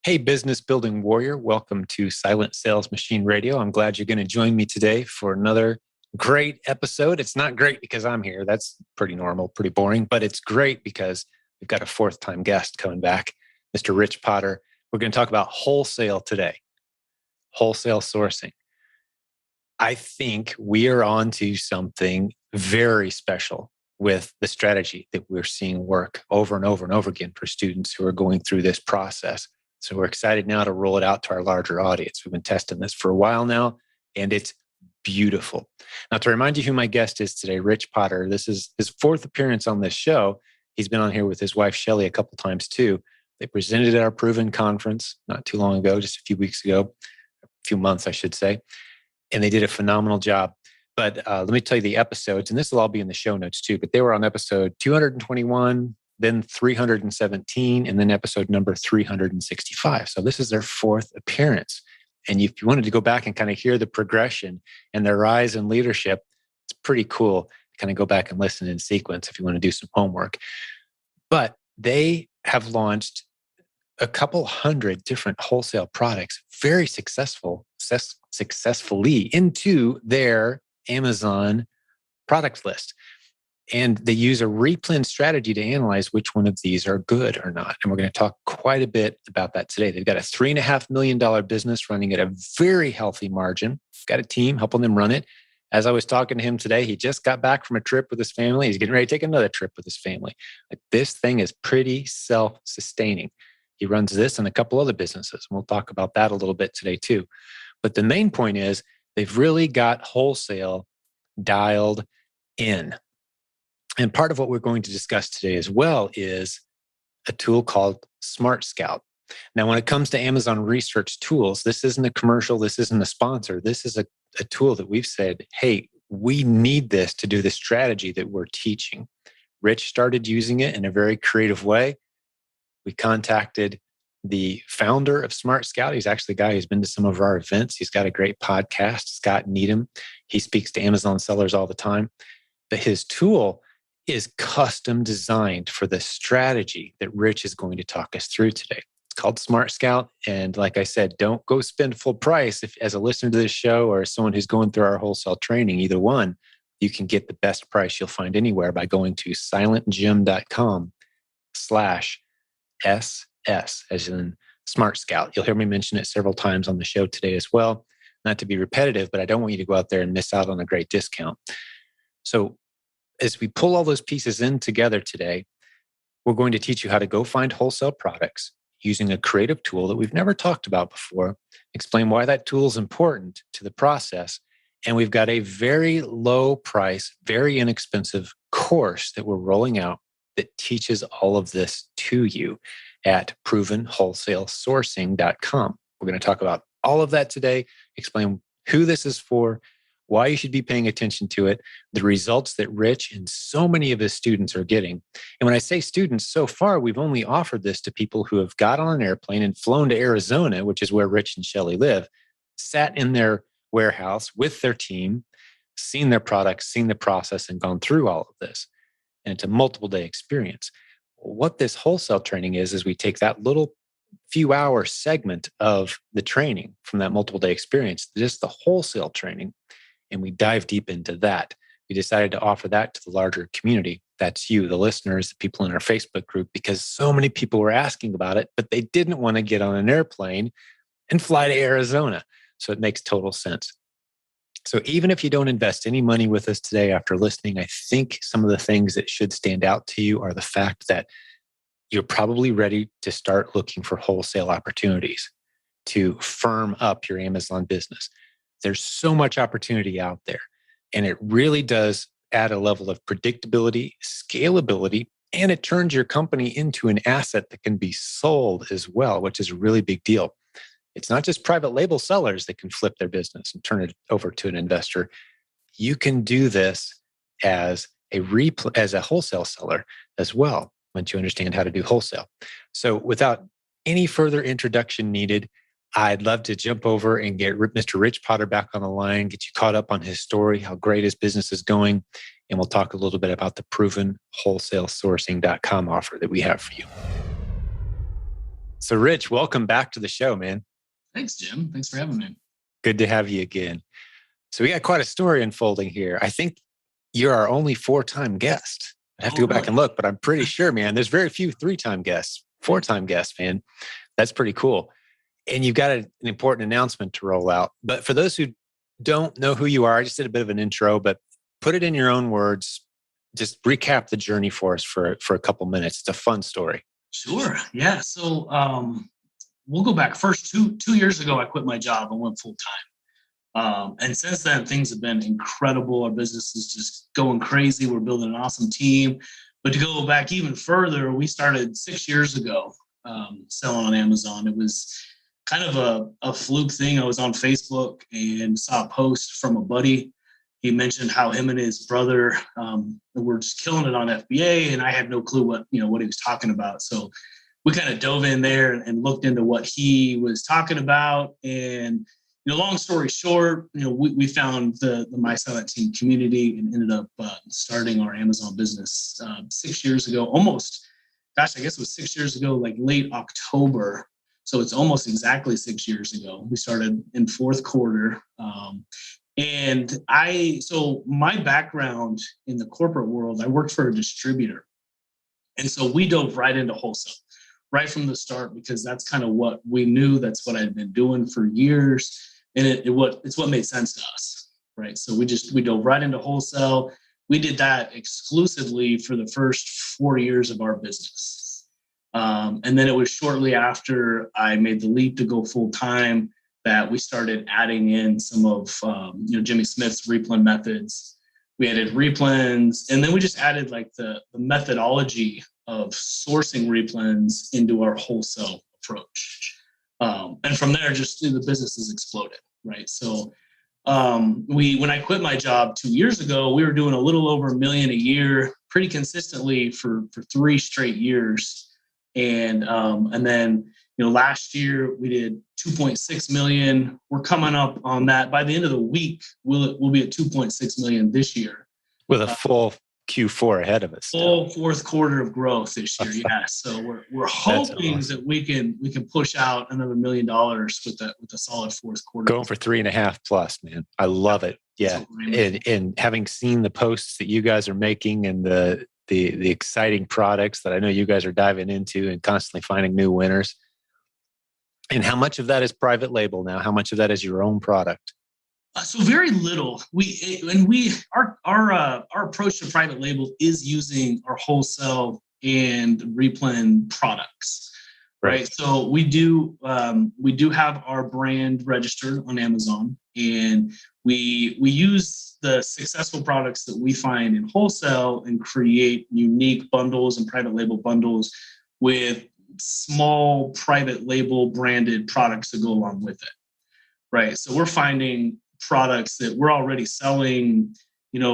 Hey, business building warrior. Welcome to Silent Sales Machine Radio. I'm glad you're going to join me today for another great episode. It's not great because I'm here. That's pretty normal, pretty boring, but it's great because we've got a fourth time guest coming back, Mr. Rich Potter. We're going to talk about wholesale today, wholesale sourcing. I think we are on to something very special with the strategy that we're seeing work over and over and over again for students who are going through this process. So we're excited now to roll it out to our larger audience. We've been testing this for a while now, and it's beautiful. Now, to remind you who my guest is today, Rich Potter. This is his fourth appearance on this show. He's been on here with his wife, Shelly, a couple times too. They presented at our Proven conference not too long ago, just a few weeks ago, a few months, I should say. And they did a phenomenal job. But let me tell you the episodes, and this will all be in the show notes too, but they were on episode 221, then 317, and then episode number 365. So this is their fourth appearance. And if you wanted to go back and kind of hear the progression and their rise in leadership, it's pretty cool to kind of go back and listen in sequence if you want to do some homework. But they have launched a couple hundred different wholesale products very successfully into their Amazon product list. And they use a replen strategy to analyze which one of these are good or not. And we're going to talk quite a bit about that today. They've got a $3.5 million business running at a very healthy margin. Got a team helping them run it. As I was talking to him today, he just got back from a trip with his family. He's getting ready to take another trip with his family. Like, this thing is pretty self-sustaining. He runs this and a couple other businesses. We'll talk about that a little bit today too. But the main point is they've really got wholesale dialed in. And part of what we're going to discuss today as well is a tool called Smart Scout. Now, when it comes to Amazon research tools, this isn't a commercial, this isn't a sponsor. This is a tool that we've said, hey, we need this to do the strategy that we're teaching. Rich started using it in a very creative way. We contacted the founder of Smart Scout. He's actually a guy who's been to some of our events. He's got a great podcast, Scott Needham. He speaks to Amazon sellers all the time. But his tool is custom designed for the strategy that Rich is going to talk us through today. It's called Smart Scout. And like I said, don't go spend full price. If as a listener to this show or someone who's going through our wholesale training, either one, you can get the best price you'll find anywhere by going to silentjim.com/SS, as in Smart Scout. You'll hear me mention it several times on the show today as well. Not to be repetitive, but I don't want you to go out there and miss out on a great discount. So as we pull all those pieces in together today, we're going to teach you how to go find wholesale products using a creative tool that we've never talked about before, explain why that tool is important to the process. And we've got a very low price, very inexpensive course that we're rolling out that teaches all of this to you at provenwholesalesourcing.com. We're going to talk about all of that today, explain who this is for, why you should be paying attention to it, the results that Rich and so many of his students are getting. And when I say students, so far, we've only offered this to people who have got on an airplane and flown to Arizona, which is where Rich and Shelly live, sat in their warehouse with their team, seen their products, seen the process, and gone through all of this. And it's a multiple day experience. What this wholesale training is we take that little few hour segment of the training from that multiple day experience, just the wholesale training, and we dive deep into that. We decided to offer that to the larger community. That's you, the listeners, the people in our Facebook group, because so many people were asking about it, but they didn't want to get on an airplane and fly to Arizona. So it makes total sense. So even if you don't invest any money with us today after listening, I think some of the things that should stand out to you are the fact that you're probably ready to start looking for wholesale opportunities to firm up your Amazon business. There's so much opportunity out there, and it really does add a level of predictability, scalability, and it turns your company into an asset that can be sold as well, which is a really big deal. It's not just private label sellers that can flip their business and turn it over to an investor. You can do this as a wholesale seller as well, once you understand how to do wholesale. So without any further introduction needed, I'd love to jump over and get Mr. Rich Potter back on the line, get you caught up on his story, how great his business is going, and we'll talk a little bit about the provenwholesalesourcing.com offer that we have for you. So, Rich, welcome back to the show, man. Thanks, Jim. Thanks for having me. Good to have you again. So, we got quite a story unfolding here. I think you're our only four-time guest. I have to Oh, go back really? and look, but I'm pretty sure, man, there's very few three-time guests, four-time guests, man. That's pretty cool. And you've got an important announcement to roll out. But for those who don't know who you are, I just did a bit of an intro, but put it in your own words. Just recap the journey for us for a couple minutes. It's a fun story. Sure. Yeah. So we'll go back first. Two years ago, I quit my job and went full time. And since then, things have been incredible. Our business is just going crazy. We're building an awesome team. But to go back even further, we started 6 years ago selling on Amazon. It was kind of a fluke thing. I was on Facebook and saw a post from a buddy. He mentioned how him and his brother were just killing it on FBA, and I had no clue what he was talking about. So we kind of dove in there and looked into what he was talking about. And long story short, we found the My Silent Team community and ended up starting our Amazon business 6 years ago. Almost, gosh, I guess it was 6 years ago, like late October. So it's almost exactly 6 years ago. We started in fourth quarter. So my background in the corporate world, I worked for a distributor. And so we dove right into wholesale right from the start, because that's kind of what we knew. That's what I'd been doing for years. And it's what made sense to us, right? So we dove right into wholesale. We did that exclusively for the first 4 years of our business. And then it was shortly after I made the leap to go full time that we started adding in some of Jimmy Smith's replen methods. We added replens, and then we just added like the methodology of sourcing replens into our wholesale approach. And from there, just the business has exploded, right? So when I quit my job 2 years ago, we were doing a little over $1 million a year, pretty consistently for 3 straight years. And then last year we did 2.6 million. We're coming up on that. By the end of the week, we'll be at 2.6 million this year. With a full Q4 ahead of us. Full fourth quarter of growth this year. Yeah. So we're hoping awesome that we can push out another $1 million with a solid fourth quarter. Going for 3.5 plus, man. I love it. Yeah. And having seen the posts that you guys are making and the exciting products that I know you guys are diving into and constantly finding new winners. And how much of that is private label now? How much of that is your own product? So very little. Our approach to private label is using our wholesale and replen products, right? So we do have our brand registered on Amazon, and we use the successful products that we find in wholesale and create unique bundles and private label bundles with small private label branded products that go along with it, right? So we're finding products that we're already selling,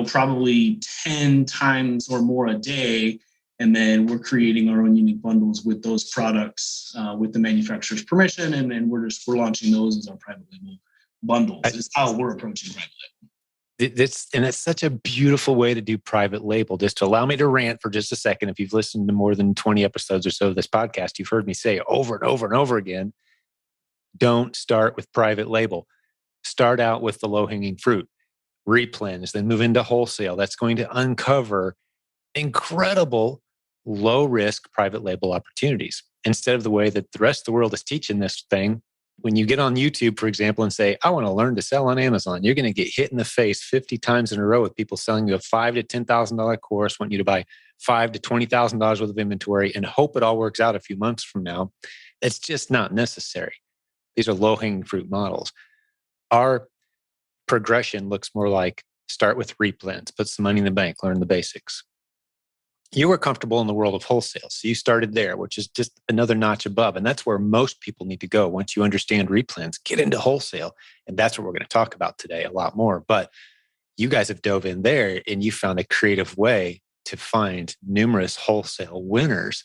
probably 10 times or more a day. And then we're creating our own unique bundles with those products with the manufacturer's permission. And then we're launching those as our private label bundles. Is how we're approaching private label. It's such a beautiful way to do private label. Just to allow me to rant for just a second. If you've listened to more than 20 episodes or so of this podcast, you've heard me say over and over and over again, don't start with private label. Start out with the low-hanging fruit, replens, then move into wholesale. That's going to uncover incredible low-risk private label opportunities instead of the way that the rest of the world is teaching this thing. When you get on YouTube, for example, and say, I want to learn to sell on Amazon, you're going to get hit in the face 50 times in a row with people selling you a $5,000 to $10,000 course, want you to buy $5,000 to $20,000 worth of inventory and hope it all works out a few months from now. It's just not necessary. These are low-hanging fruit models. Our progression looks more like start with replens, put some money in the bank, learn the basics. You were comfortable in the world of wholesale, so you started there, which is just another notch above. And that's where most people need to go. Once you understand replens, get into wholesale. And that's what we're going to talk about today a lot more. But you guys have dove in there and you found a creative way to find numerous wholesale winners.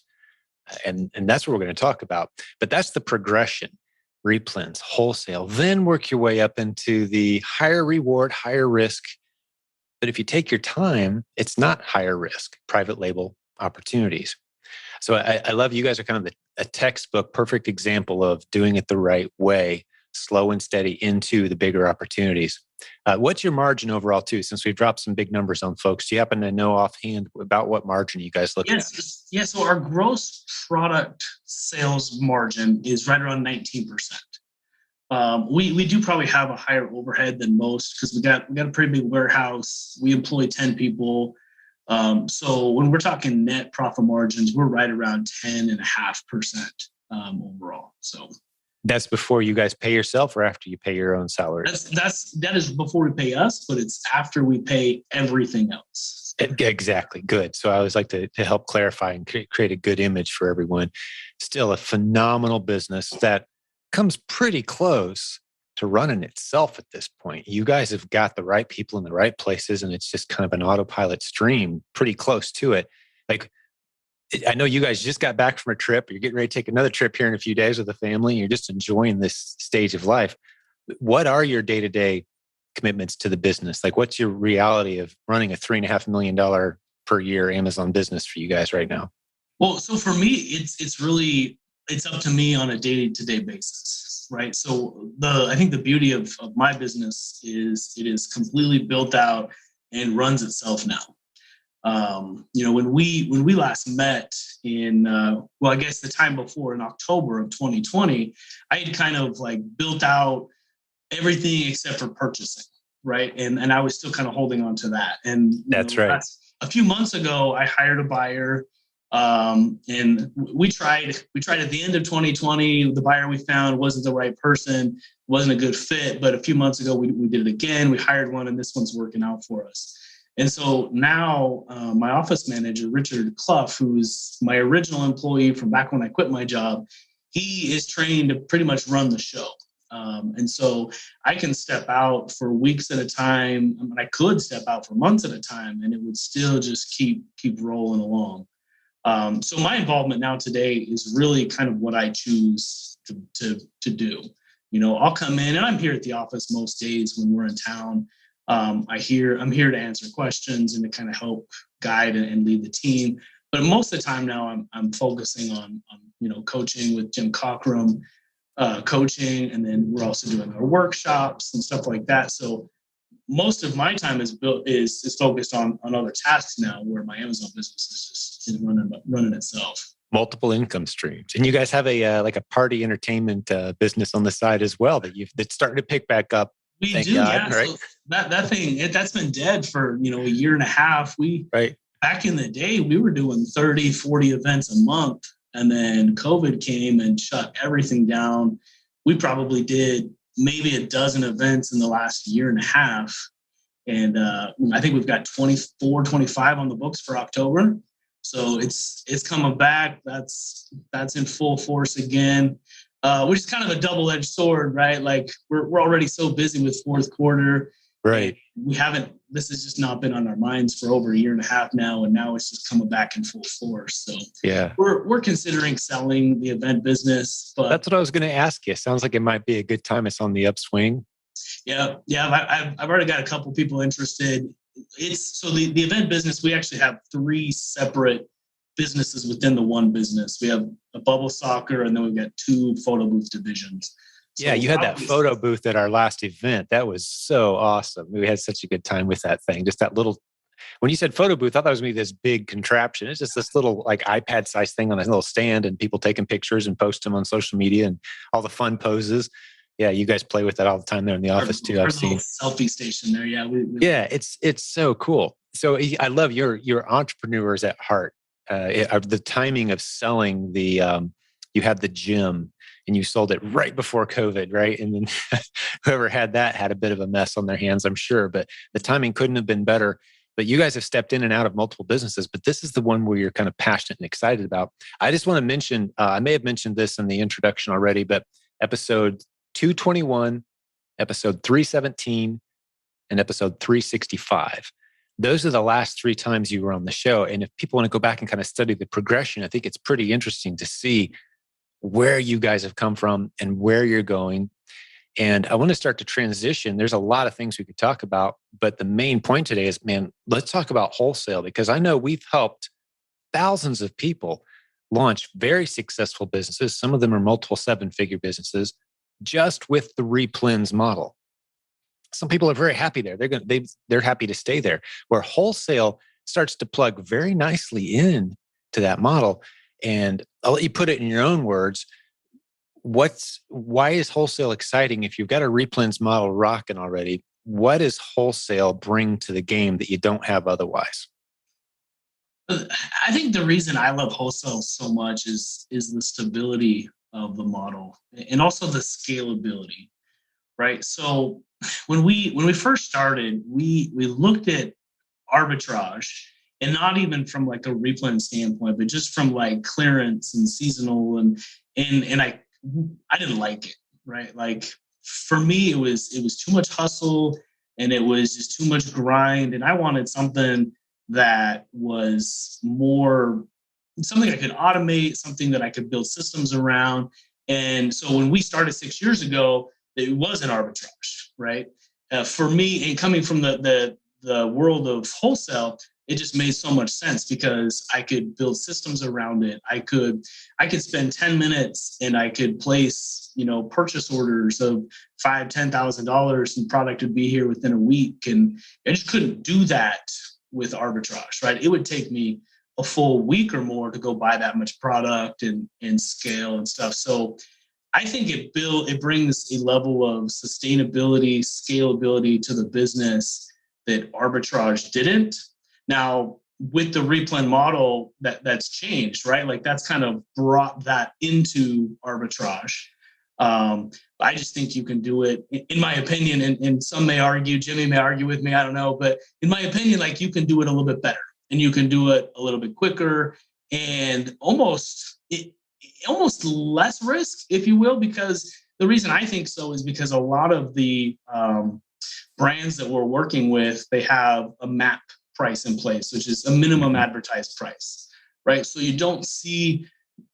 And that's what we're going to talk about. But that's the progression. Replens, wholesale, then work your way up into the higher reward, higher risk. But if you take your time, it's not higher risk, private label opportunities. So I love you guys are kind of a textbook, perfect example of doing it the right way, slow and steady into the bigger opportunities. What's your margin overall too? Since we've dropped some big numbers on folks, do you happen to know offhand about what margin you guys looking at? Yes. So our gross product sales margin is right around 19%. We do probably have a higher overhead than most because we got a pretty big warehouse. We employ 10 people. So when we're talking net profit margins, we're right around 10.5% overall. So that's before you guys pay yourself or after you pay your own salary? That is before we pay us, but it's after we pay everything else. Exactly. Good. So I always like to help clarify and create a good image for everyone. Still a phenomenal business that comes pretty close to running itself at this point. You guys have got the right people in the right places, and it's just kind of an autopilot stream pretty close to it. Like, I know you guys just got back from a trip. You're getting ready to take another trip here in a few days with the family. And you're just enjoying this stage of life. What are your day-to-day commitments to the business? Like, what's your reality of running a $3.5 million per year Amazon business for you guys right now? Well, so for me, it's up to me on a day-to-day basis, right? So I think the beauty of my business is it is completely built out and runs itself now. When we last met in I guess the time before in October of 2020, I had kind of like built out everything except for purchasing, right? And I was still kind of holding on to that. And that's right. A few months ago, I hired a buyer. And we tried at the end of 2020. The buyer we found wasn't the right person, wasn't a good fit. But a few months ago, we did it again. We hired one, and this one's working out for us. And so now my office manager, Richard Clough, who's my original employee from back when I quit my job, he is trained to pretty much run the show. And so I can step out for weeks at a time. I mean, I could step out for months at a time, and it would still just keep rolling along. So my involvement now today is really kind of what I choose to do. I'll come in, and I'm here at the office most days when we're in town. I'm here to answer questions and to kind of help guide and lead the team. But most of the time now, I'm focusing on coaching with Jim Cockrum, coaching, and then we're also doing our workshops and stuff like that. So most of my time is focused on other tasks now, where my Amazon business is running itself. Multiple income streams, and you guys have a party entertainment business on the side as well that's starting to pick back up. We Thank do, God, yeah. Right? So that thing that's been dead for a year and a half. Back in the day, we were doing 30, 40 events a month, and then COVID came and shut everything down. We probably did maybe a dozen events in the last year and a half. And I think we've got 24, 25 on the books for October. So it's coming back. That's in full force again, which is kind of a double-edged sword, right? Like we're already so busy with fourth quarter. Right. This has just not been on our minds for over a year and a half now. And now it's just coming back in full force. So yeah, we're considering selling the event business. But that's what I was going to ask you. Sounds like it might be a good time. It's on the upswing. Yeah. I've already got a couple people interested. The event business, we actually have 3 separate businesses within the one business. We have a bubble soccer, and then we've got 2 photo booth divisions. So yeah, you had that photo booth at our last event. That was so awesome. We had such a good time with that thing. Just that little, when you said photo booth, I thought it was going to be this big contraption. It's just this little like iPad sized thing on a little stand, and people taking pictures and post them on social media and all the fun poses. Yeah, you guys play with that all the time there in the office too. I've seen selfie station there. Yeah, yeah, it's so cool. So I love your entrepreneurs at heart. The timing of selling you had the gym and you sold it right before COVID, right? And then whoever had that had a bit of a mess on their hands, I'm sure. But the timing couldn't have been better. But you guys have stepped in and out of multiple businesses, but this is the one where you're kind of passionate and excited about. I just want to mention, I may have mentioned this in the introduction already, but episode 221, episode 317, and episode 365. Those are the last 3 times you were on the show. And if people want to go back and kind of study the progression, I think it's pretty interesting to see where you guys have come from and where you're going. And I want to start to transition. There's a lot of things we could talk about, but the main point today is, man, let's talk about wholesale, because I know we've helped thousands of people launch very successful businesses. Some of them are multiple seven-figure businesses just with the replens model. Some people are very happy there. They're happy to stay there. Where wholesale starts to plug very nicely in to that model. And I'll let you put it in your own words. Why is wholesale exciting if you've got a replens model rocking already? What does wholesale bring to the game that you don't have otherwise? I think the reason I love wholesale so much is the stability of the model and also the scalability, right? So when we first started, we looked at arbitrage, and not even from like a replen standpoint, but just from like clearance and seasonal, and I didn't like it, right? Like for me, it was too much hustle, and it was just too much grind, and I wanted something that was more something I could automate, something that I could build systems around. And so when we started 6 years ago, it was an arbitrage, right? For me, and coming from the world of wholesale, it just made so much sense because I could build systems around it. I could spend 10 minutes and I could place, purchase orders of $5,000-$10,000 and product would be here within a week. And I just couldn't do that with arbitrage, right? It would take me a full week or more to go buy that much product and scale and stuff. So I think it brings a level of sustainability, scalability to the business that arbitrage didn't. Now, with the replen model, that's changed, right? Like that's kind of brought that into arbitrage. I just think you can do it, in my opinion, and some may argue, Jimmy may argue with me, I don't know, but in my opinion, like you can do it a little bit better and you can do it a little bit quicker and almost less risk, if you will, because the reason I think so is because a lot of the brands that we're working with, they have a MAP price in place, which is a minimum advertised price, right? So you don't see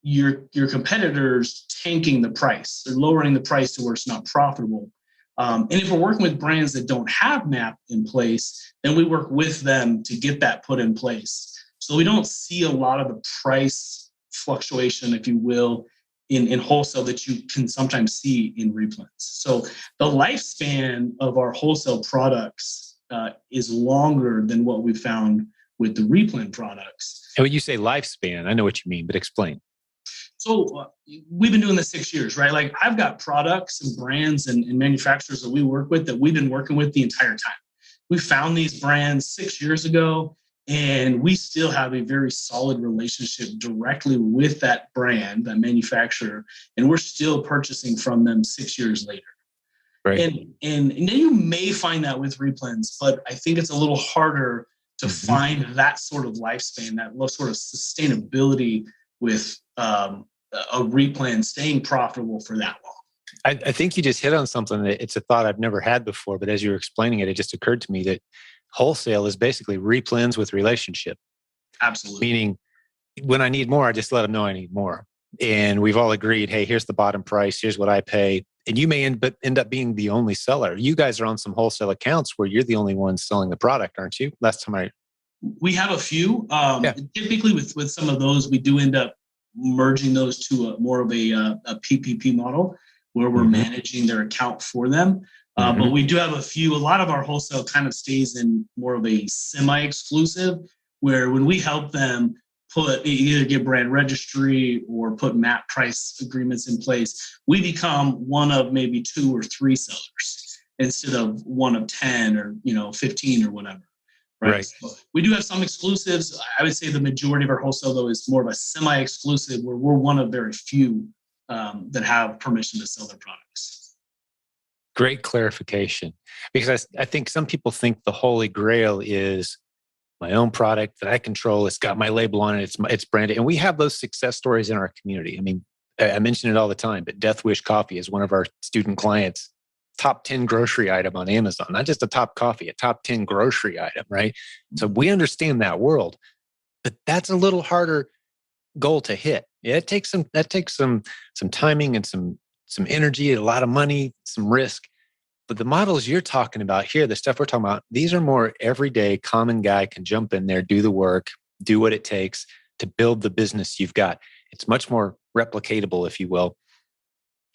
your competitors tanking the price. They're lowering the price to where it's not profitable. And if we're working with brands that don't have MAP in place, then we work with them to get that put in place. So we don't see a lot of the price fluctuation, if you will, in wholesale that you can sometimes see in replens. So the lifespan of our wholesale products is longer than what we found with the replen products. And when you say lifespan, I know what you mean, but explain. So we've been doing this 6 years, right? Like I've got products and brands and manufacturers that we work with that we've been working with the entire time. We found these brands 6 years ago, and we still have a very solid relationship directly with that brand, that manufacturer, and we're still purchasing from them 6 years later. Right. And then you may find that with replens, but I think it's a little harder to find that sort of lifespan, that sort of sustainability with a replen staying profitable for that long. I think you just hit on something that it's a thought I've never had before, but as you were explaining it, it just occurred to me that wholesale is basically replens with relationship. Absolutely. Meaning when I need more, I just let them know I need more. And we've all agreed, hey, here's the bottom price. Here's what I pay. And you may end up being the only seller. You guys are on some wholesale accounts where you're the only one selling the product, aren't you? Last time we have a few. Typically with some of those, we do end up merging those to more of a PPP model where we're managing their account for them. But we do have a lot of our wholesale kind of stays in more of a semi-exclusive, where when we help them either get brand registry or put MAP price agreements in place, we become one of maybe 2 or 3 sellers instead of one of 10 or 15 or whatever. Right. So we do have some exclusives. I would say the majority of our wholesale, though, is more of a semi-exclusive, where we're one of very few that have permission to sell their products. Great clarification, because I think some people think the holy grail is my own product that I control. It's got my label on it. It's branded. And we have those success stories in our community. I mean, I mention it all the time, but Death Wish Coffee is one of our student clients. Top 10 grocery item on Amazon, not just a top coffee, a top 10 grocery item, right? So we understand that world, but that's a little harder goal to hit. Yeah, that takes some timing and some energy, a lot of money, some risk. But the models you're talking about here, the stuff we're talking about, these are more everyday, common guy can jump in there, do the work, do what it takes to build the business you've got. It's much more replicatable, if you will.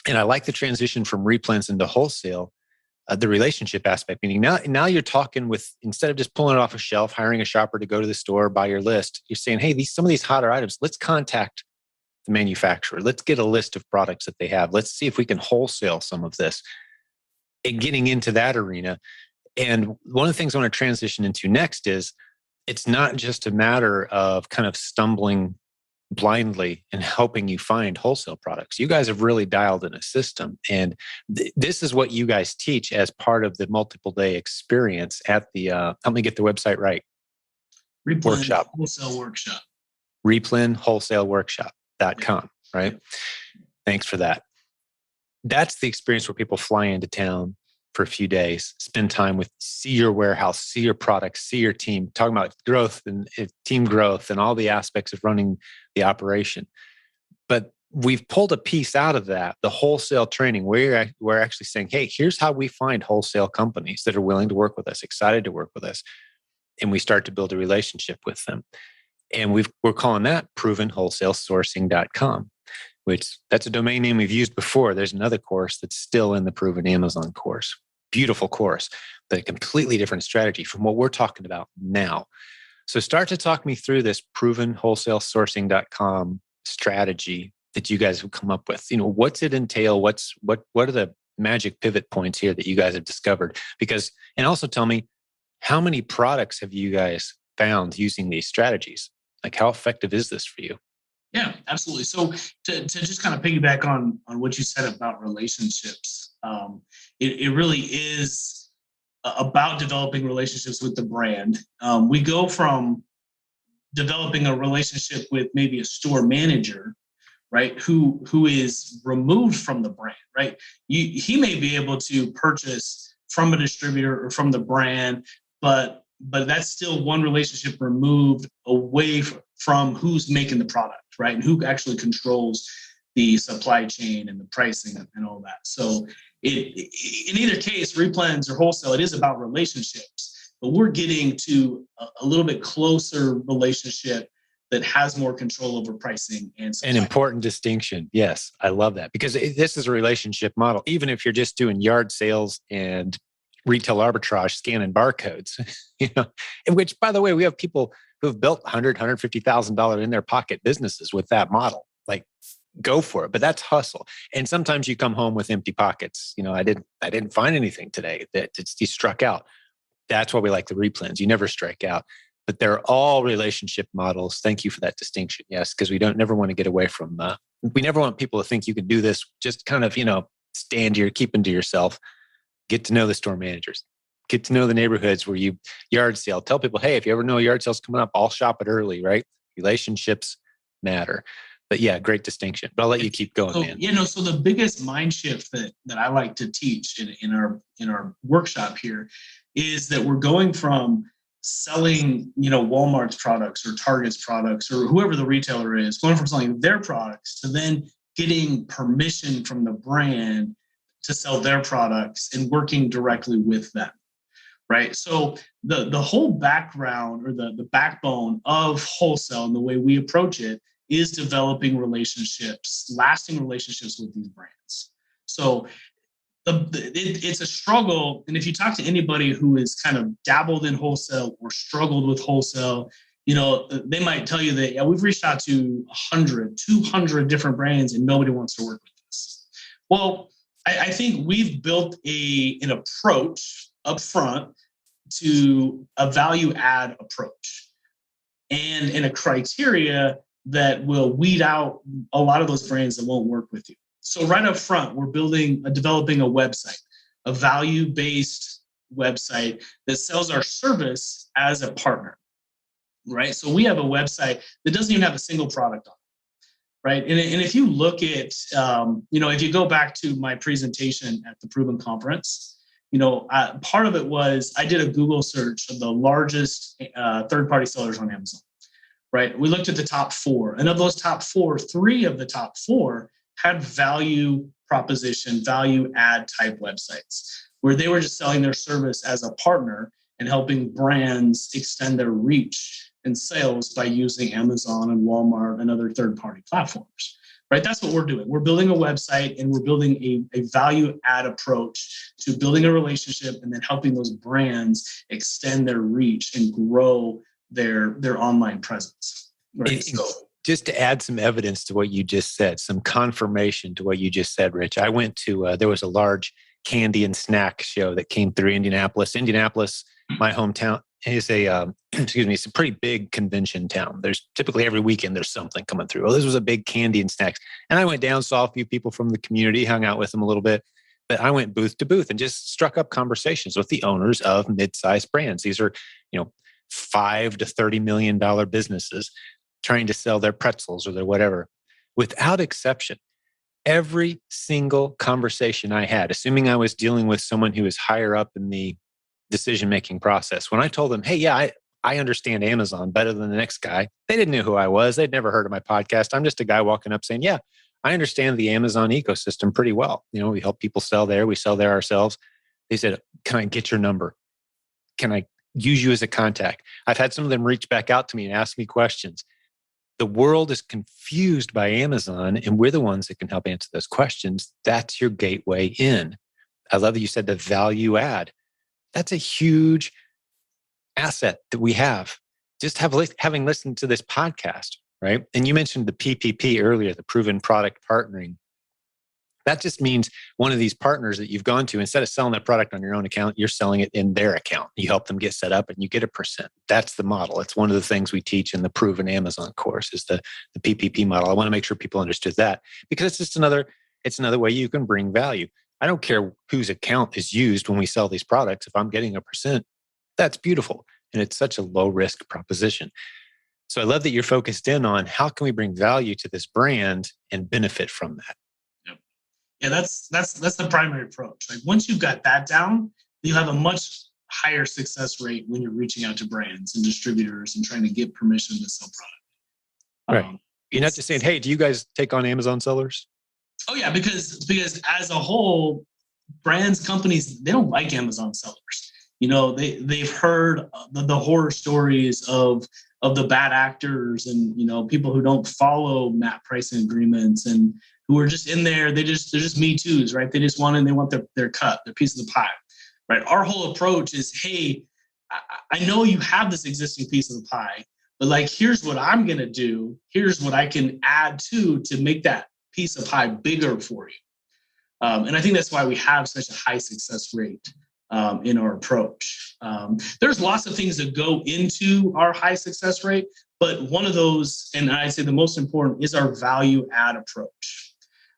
And I like the transition from replens into wholesale, the relationship aspect, meaning now you're talking with, instead of just pulling it off a shelf, hiring a shopper to go to the store, buy your list, you're saying, hey, some of these hotter items, let's contact the manufacturer. Let's get a list of products that they have. Let's see if we can wholesale some of this, and getting into that arena. And one of the things I want to transition into next is, it's not just a matter of kind of stumbling blindly and helping you find wholesale products. You guys have really dialed in a system. And this is what you guys teach as part of the multiple day experience at the, help me get the website right. Replen Workshop. Wholesale Workshop. replenwholesaleworkshop.com, right? Thanks for that. That's the experience where people fly into town for a few days, spend time with, see your warehouse, see your products, see your team, talking about growth and team growth and all the aspects of running the operation. But we've pulled a piece out of that, the wholesale training, where we're actually saying, hey, here's how we find wholesale companies that are willing to work with us, excited to work with us. And we start to build a relationship with them. And we're calling that provenwholesalesourcing.com, which that's a domain name we've used before. There's another course that's still in the Proven Amazon course. Beautiful course, but a completely different strategy from what we're talking about now. So start to talk me through this provenwholesalesourcing.com strategy that you guys have come up with. What's it entail? What are the magic pivot points here that you guys have discovered? And also tell me, how many products have you guys found using these strategies? Like, how effective is this for you? Yeah, absolutely. So to just kind of piggyback on what you said about relationships, it really is about developing relationships with the brand. We go from developing a relationship with maybe a store manager, right, who is removed from the brand, right? He may be able to purchase from a distributor or from the brand, but that's still one relationship removed away from who's making the product, right? And who actually controls the supply chain and the pricing and all that. So in either case, replens or wholesale, it is about relationships, but we're getting to a little bit closer relationship that has more control over pricing and supply. An important distinction. Yes, I love that, because this is a relationship model. Even if you're just doing yard sales and retail arbitrage, scanning barcodes, which, by the way, we have people who've built $100,000, $150,000 in their pocket businesses with that model. Like, go for it. But that's hustle. And sometimes you come home with empty pockets. I didn't find anything today. That you struck out. That's why we like the replens. You never strike out. But they're all relationship models. Thank you for that distinction. Yes, because we never want to get away from we never want people to think you can do this. Just kind of, keep them to yourself. Get to know the store managers. Get to know the neighborhoods where you yard sale. Tell people, hey, if you ever know a yard sale's coming up, I'll shop it early, right? Relationships matter. But yeah, great distinction. But I'll let you keep going, man. So the biggest mind shift that I like to teach in our workshop here is that we're going from selling, Walmart's products or Target's products or whoever the retailer is, going from selling their products to then getting permission from the brand to sell their products and working directly with them, right? So the whole background or the backbone of wholesale and the way we approach it is developing relationships, lasting relationships with these brands. So it's a struggle. And if you talk to anybody who is kind of dabbled in wholesale or struggled with wholesale, they might tell you that, we've reached out to 100, 200 different brands and nobody wants to work with us. Well, I think we've built an approach up front to a value add approach and a criteria that will weed out a lot of those brands that won't work with you. So right up front, we're developing a website, a value-based website that sells our service as a partner, right? So we have a website that doesn't even have a single product on it. Right. And if you look at, if you go back to my presentation at the Proven Conference, part of it was I did a Google search of the largest third-party sellers on Amazon. Right. We looked at the top 4. And of those top 4, 3 of the top 4 had value proposition, value add type websites where they were just selling their service as a partner. and helping brands extend their reach and sales by using Amazon and Walmart and other third-party platforms. Right? That's what we're doing. We're building a website and we're building a value add approach to building a relationship and then helping those brands extend their reach and grow their online presence. Right? So, just to add some evidence to what you just said, some confirmation to what you just said, Rich, I went to, there was a large candy and snack show that came through Indianapolis. Indianapolis, my hometown, is it's a pretty big convention town. There's typically every weekend there's something coming through. Well, this was a big candy and snacks. And I went down, saw a few people from the community, hung out with them a little bit. But I went booth to booth and just struck up conversations with the owners of mid-sized brands. These are, $5 to $30 million businesses trying to sell their pretzels or their whatever. Without exception, every single conversation I had, assuming I was dealing with someone who is higher up in the decision-making process, when I told them, hey, yeah, I understand Amazon better than the next guy, they didn't know who I was. They'd never heard of my podcast. I'm just a guy walking up saying, yeah, I understand the Amazon ecosystem pretty well. We help people sell there. We sell there ourselves. They said, can I get your number? Can I use you as a contact? I've had some of them reach back out to me and ask me questions. The world is confused by Amazon, and we're the ones that can help answer those questions. That's your gateway in. I love that you said the value add. That's a huge asset that we have. Just having listened to this podcast, right? And you mentioned the PPP earlier, the proven product partnering. That just means one of these partners that you've gone to, instead of selling that product on your own account, you're selling it in their account. You help them get set up and you get a percent. That's the model. It's one of the things we teach in the Proven Amazon course is the PPP model. I want to make sure people understood that because it's just another way you can bring value. I don't care whose account is used when we sell these products. If I'm getting a percent, that's beautiful. And it's such a low risk proposition. So I love that you're focused in on how can we bring value to this brand and benefit from that. Yeah, that's the primary approach. Like once you've got that down, you have a much higher success rate when you're reaching out to brands and distributors and trying to get permission to sell product. Right. You're not just saying, hey, do you guys take on Amazon sellers? Oh yeah, because as a whole, brands, companies, they don't like Amazon sellers. They've heard the horror stories of the bad actors and people who don't follow MAP pricing agreements and who are just in there. They're just Me Too's, right? They just want their cut, their piece of the pie, right? Our whole approach is, hey, I know you have this existing piece of the pie, but here's what I'm gonna do. Here's what I can add to make that piece of pie bigger for you. And I think that's why we have such a high success rate in our approach. There's lots of things that go into our high success rate, but one of those, and I'd say the most important, is our value add approach,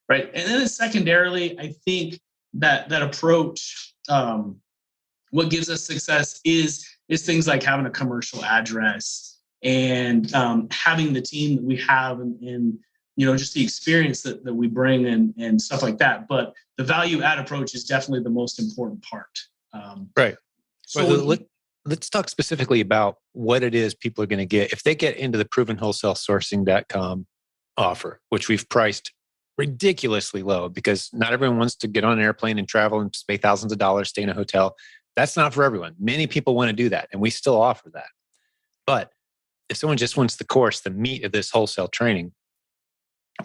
right? And then secondarily, I think that approach, what gives us success is things like having a commercial address and having the team that we have and just the experience that we bring and stuff like that. But the value add approach is definitely the most important part. Right. So let's talk specifically about what it is people are going to get if they get into the provenwholesalesourcing.com offer, which we've priced ridiculously low because not everyone wants to get on an airplane and travel and pay thousands of dollars, stay in a hotel. That's not for everyone. Many people want to do that, and we still offer that. But if someone just wants the course, the meat of this wholesale training,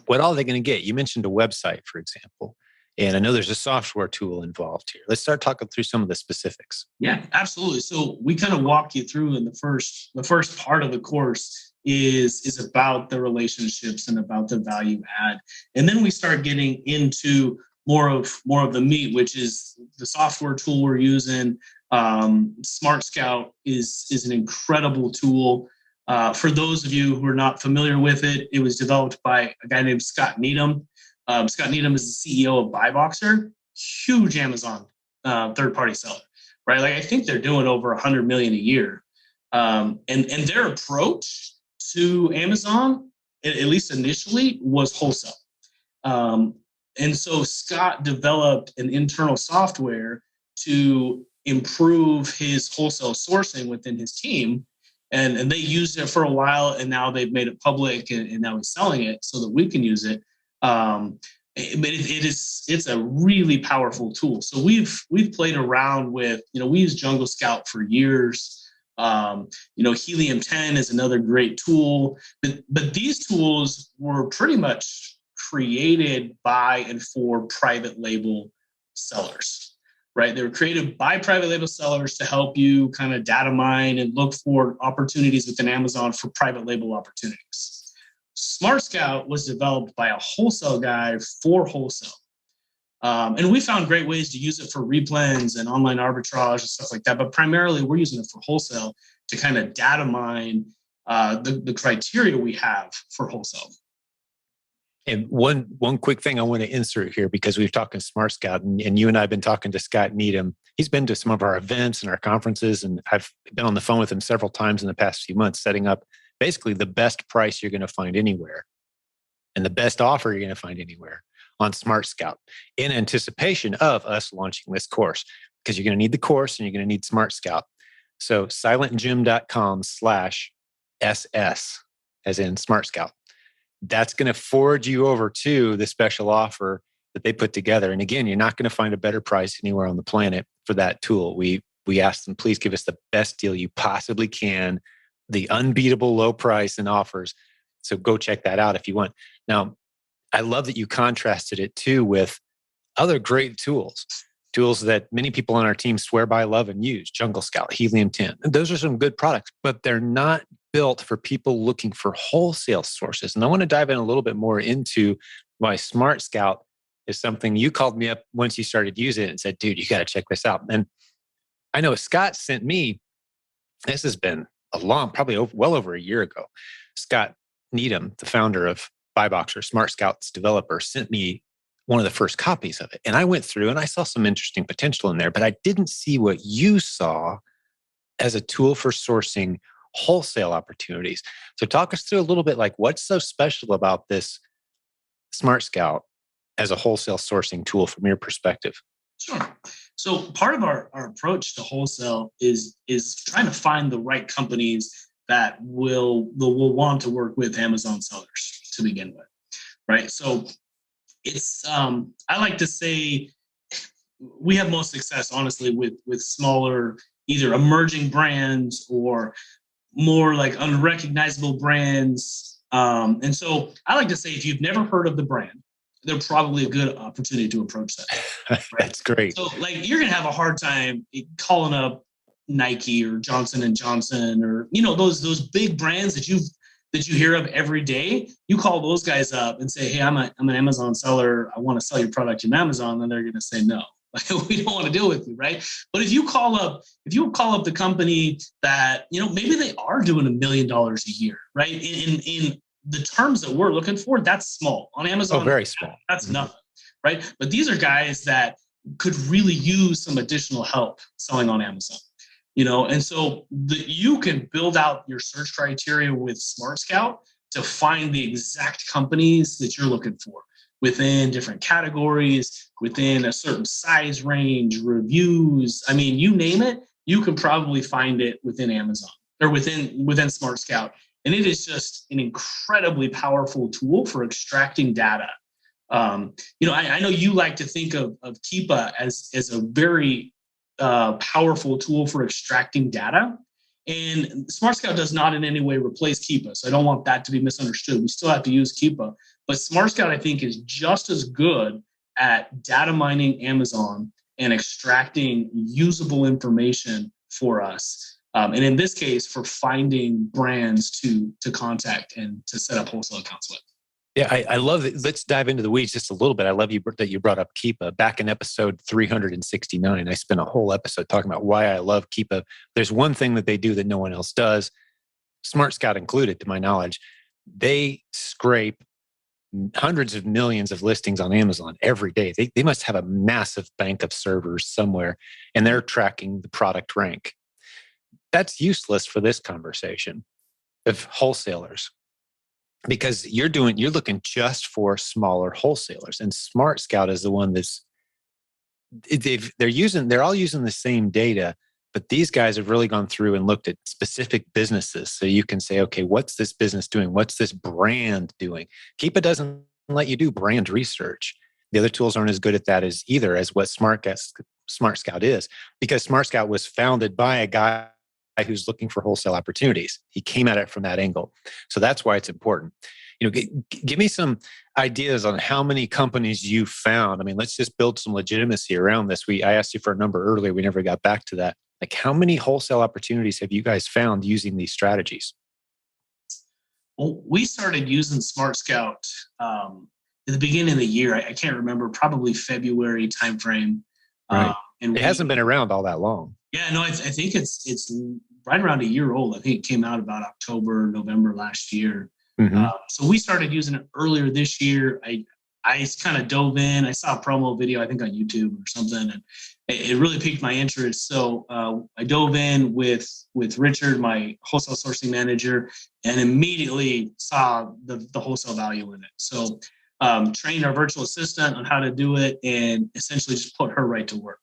what all are they going to get? You mentioned a website, for example. And I know there's a software tool involved here. Let's start talking through some of the specifics. Yeah, absolutely. So we kind of walk you through in the first part of the course is about the relationships and about the value add. And then we start getting into more of the meat, which is the software tool we're using. Smart Scout is an incredible tool. For those of you who are not familiar with it, it was developed by a guy named Scott Needham. Scott Needham is the CEO of BuyBoxer, huge Amazon third-party seller, right? I think they're doing over 100 million a year. And their approach to Amazon, at least initially, was wholesale. And so Scott developed an internal software to improve his wholesale sourcing within his team. And they used it for a while, and now they've made it public, and now he's selling it so that we can use it. And But it's a really powerful tool. So we've played around with, we use Jungle Scout for years. Helium 10 is another great tool, but these tools were pretty much created by and for private label sellers, right? They were created by private label sellers to help you kind of data mine and look for opportunities within Amazon for private label opportunities. Smart Scout was developed by a wholesale guy for wholesale. And we found great ways to use it for replens and online arbitrage and stuff like that. But primarily, we're using it for wholesale to kind of data mine the criteria we have for wholesale. And one quick thing I want to insert here, because we've talked Smart Scout, and you and I have been talking to Scott Needham. He's been to some of our events and our conferences, and I've been on the phone with him several times in the past few months, setting up basically the best price you're going to find anywhere and the best offer you're going to find anywhere on Smart Scout, in anticipation of us launching this course, because you're going to need the course and you're going to need Smart Scout. So silentjim.com/SS, as in Smart Scout. That's going to forward you over to the special offer that they put together. And again, you're not going to find a better price anywhere on the planet for that tool. We asked them, please give us the best deal you possibly can, the unbeatable low price and offers. So go check that out if you want. Now, I love that you contrasted it too with other great tools that many people on our team swear by, love, and use. Jungle Scout, Helium 10. And those are some good products, but they're not built for people looking for wholesale sources. And I want to dive in a little bit more into why Smart Scout is something you called me up once you started using it and said, dude, you got to check this out. And I know Scott sent me, this has been probably well over a year ago. Scott Needham, the founder of BuyBoxer, Smart Scout's developer, sent me one of the first copies of it. And I went through and I saw some interesting potential in there, but I didn't see what you saw as a tool for sourcing wholesale opportunities. So talk us through a little bit, like, what's so special about this Smart Scout as a wholesale sourcing tool from your perspective? Sure. So part of our approach to wholesale is trying to find the right companies that will want to work with Amazon sellers to begin with, right? So it's I like to say we have most success, honestly, with smaller, either emerging brands or more like unrecognizable brands. And so I like to say, if you've never heard of the brand, they're probably a good opportunity to approach that. Right? That's great. So like, you're going to have a hard time calling up Nike or Johnson and Johnson, or, those big brands that you hear of every day. You call those guys up and say, hey, I'm an Amazon seller. I want to sell your product in Amazon. Then they're going to say no. We don't want to deal with you, right? But if you call up the company that, maybe they are doing $1 million a year, right? In the terms that we're looking for, that's small. On Amazon, very small. That's nothing, right? But these are guys that could really use some additional help selling on Amazon. And so you can build out your search criteria with Smart Scout to find the exact companies that you're looking for within different categories, within a certain size range, reviews. I mean, you name it, you can probably find it within Amazon or within Smart Scout. And it is just an incredibly powerful tool for extracting data. I know you like to think of Keepa as a very powerful tool for extracting data. And Smart Scout does not in any way replace Keepa. So I don't want that to be misunderstood. We still have to use Keepa. But Smart Scout, I think, is just as good at data mining Amazon and extracting usable information for us. And in this case, for finding brands to contact and to set up wholesale accounts with. Yeah, I love it. Let's dive into the weeds just a little bit. I love that you brought up Keepa. Back in episode 369, I spent a whole episode talking about why I love Keepa. There's one thing that they do that no one else does, Smart Scout included, to my knowledge. They scrape hundreds of millions of listings on Amazon every day. They must have a massive bank of servers somewhere, and they're tracking the product rank. That's useless for this conversation of wholesalers, because you're looking just for smaller wholesalers, and Smart Scout is the one they're all using the same data, but these guys have really gone through and looked at specific businesses. So you can say, okay, what's this business doing? What's this brand doing? Keepa doesn't let you do brand research. The other tools aren't as good at that as either as what Smart Scout is, because Smart Scout was founded by a guy who's looking for wholesale opportunities. He came at it from that angle. So that's why it's important. Give me some ideas on how many companies you found. I mean, let's just build some legitimacy around this. I asked you for a number earlier. We never got back to that. Like, how many wholesale opportunities have you guys found using these strategies? Well, we started using Smart Scout at the beginning of the year. I can't remember, probably February timeframe. Right. And it hasn't been around all that long. Yeah, no, I think it's right around a year old. I think it came out about October, November last year. Mm-hmm. So we started using it earlier this year. I kind of dove in. I saw a promo video, I think on YouTube or something, and it really piqued my interest. So I dove in with Richard, my wholesale sourcing manager, and immediately saw the wholesale value in it. So trained our virtual assistant on how to do it, and essentially just put her right to work,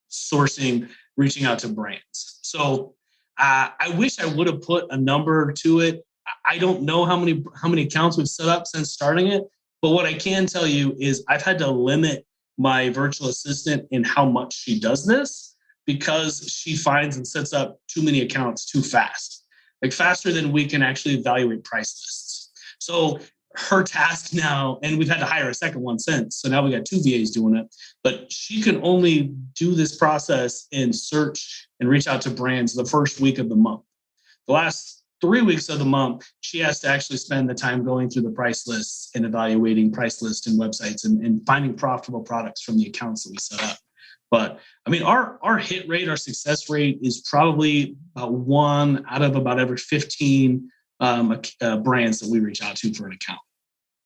sourcing, reaching out to brands. So I wish I would have put a number to it. I don't know how many accounts we've set up since starting it, but what I can tell you is I've had to limit my virtual assistant in how much she does this, because she finds and sets up too many accounts too fast, like faster than we can actually evaluate price lists. So her task now, and we've had to hire a second one since, so now we got 2 VAs doing it, but she can only do this process and search and reach out to brands the first week of the month. The last 3 weeks of the month, she has to actually spend the time going through the price lists and evaluating price lists and websites and finding profitable products from the accounts that we set up. But I mean, our hit rate, our success rate is probably about 1 out of about every 15 brands that we reach out to for an account.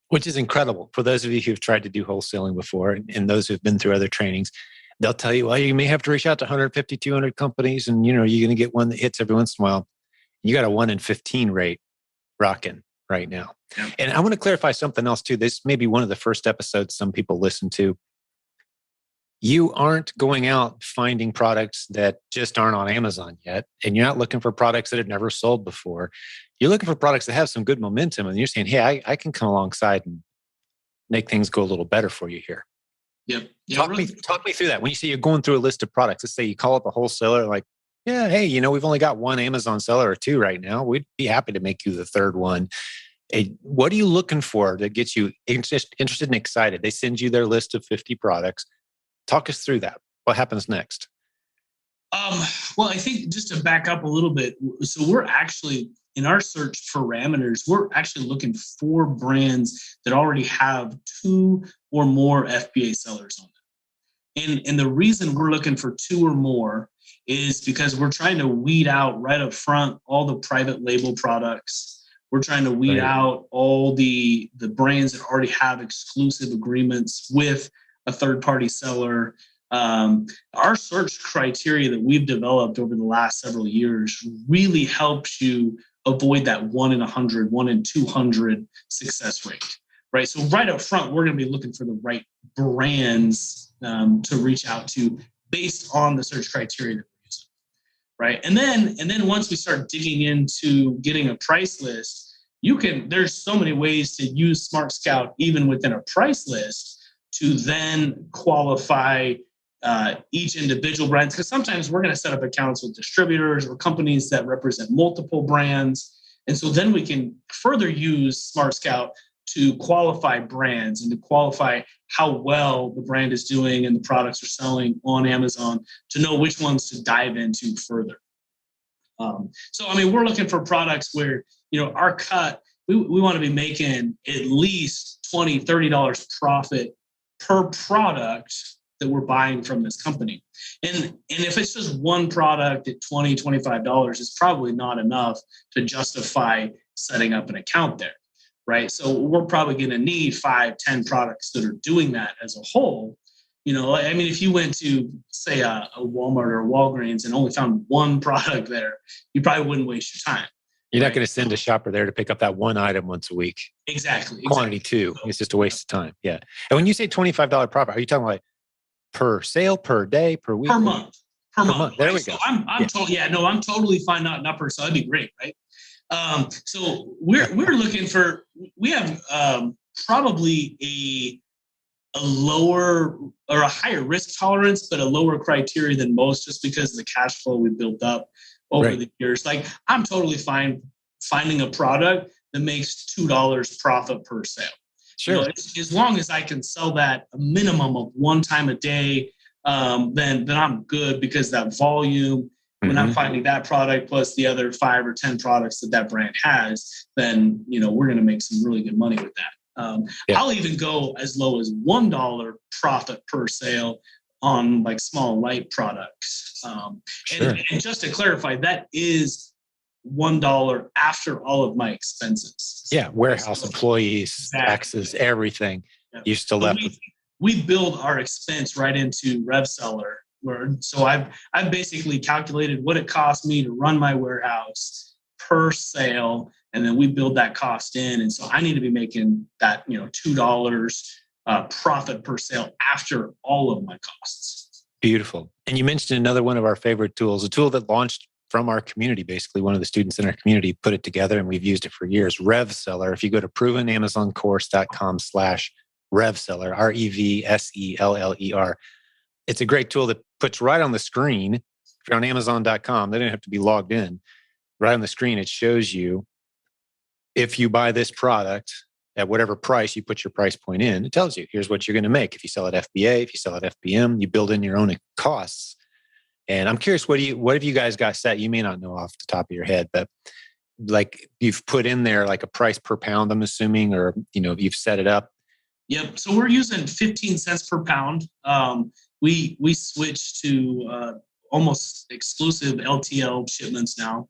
Which is incredible. For those of you who've tried to do wholesaling before, and those who've been through other trainings, they'll tell you, well, you may have to reach out to 150, 200 companies, and you're going to get one that hits every once in a while. You got a 1 in 15 rate rocking right now. Yeah. And I want to clarify something else too. This may be one of the first episodes some people listen to. You aren't going out finding products that just aren't on Amazon yet. And you're not looking for products that have never sold before. You're looking for products that have some good momentum. And you're saying, hey, I can come alongside and make things go a little better for you here. Yep. Yeah, talk me through that. When you say you're going through a list of products, let's say you call up a wholesaler, like, yeah, hey, we've only got 1 Amazon seller or 2 right now. We'd be happy to make you the 3rd one. Hey, what are you looking for that gets you interested and excited? They send you their list of 50 products. Talk us through that. What happens next? Well, I think just to back up a little bit, so we're actually, in our search parameters, we're actually looking for brands that already have 2 or more FBA sellers on them. And the reason we're looking for 2 or more is because we're trying to weed out right up front all the private label products. We're trying to weed out all the brands that already have exclusive agreements with a third-party seller. Our search criteria that we've developed over the last several years really helps you avoid that 1 in 100, 1 in 200 success rate, right? So right up front, we're going to be looking for the right brands to reach out to based on the search criteria that we're using, right? And then once we start digging into getting a price list, there's so many ways to use Smart Scout even within a price list to then qualify each individual brand. Because sometimes we're going to set up accounts with distributors or companies that represent multiple brands. And so then we can further use Smart Scout to qualify brands and to qualify how well the brand is doing and the products are selling on Amazon to know which ones to dive into further. So, I mean, we're looking for products where, our cut, we want to be making at least $20, $30 profit per product that we're buying from this company. And if it's just one product at $20, $25, it's probably not enough to justify setting up an account there, right? So we're probably going to need 5, 10 products that are doing that as a whole. I mean, if you went to, say, a Walmart or a Walgreens and only found one product there, you probably wouldn't waste your time. You're not going to send a shopper there to pick up that one item once a week. Exactly. Quantity too. It's just a waste of time. Yeah. And when you say $25 profit, are you talking like per sale, per day, per week? Per month. Per month. There we go. So I'm totally fine not per. So that'd be great, right? So we're looking for. We have probably a lower or a higher risk tolerance, but a lower criteria than most, just because of the cash flow we built up over the years. Like, I'm totally fine finding a product that makes $2 profit per sale. Sure. You know, as long as I can sell that a minimum of one time a day, then I'm good, because that volume, when I'm finding that product plus the other 5 or 10 products that brand has, then, you know, we're going to make some really good money with that. I'll even go as low as $1 profit per sale on like small light products. And just to clarify, that is $1 after all of my expenses. Yeah, warehouse employees, taxes, everything. You're still left with. We build our expense right into RevSeller. So I've basically calculated what it costs me to run my warehouse per sale, and then we build that cost in. And so I need to be making that, you know, $2 profit per sale after all of my costs. Beautiful. And you mentioned another one of our favorite tools, a tool that launched from our community. Basically, one of the students in our community put it together, and we've used it for years. RevSeller. If you go to provenamazoncourse.com/RevSeller, RevSeller, it's a great tool that puts right on the screen. If you're on Amazon.com, they don't have to be logged in. Right on the screen, it shows you if you buy this product at whatever price, you put your price point in. It tells you here's what you're going to make. If you sell at FBA, if you sell at FBM, you build in your own costs. And I'm curious, what have you guys got set? You may not know off the top of your head, but like you've put in there like a price per pound, I'm assuming, or, you know, you've set it up. Yep. So we're using 15 cents per pound. We switched to almost exclusive LTL shipments now.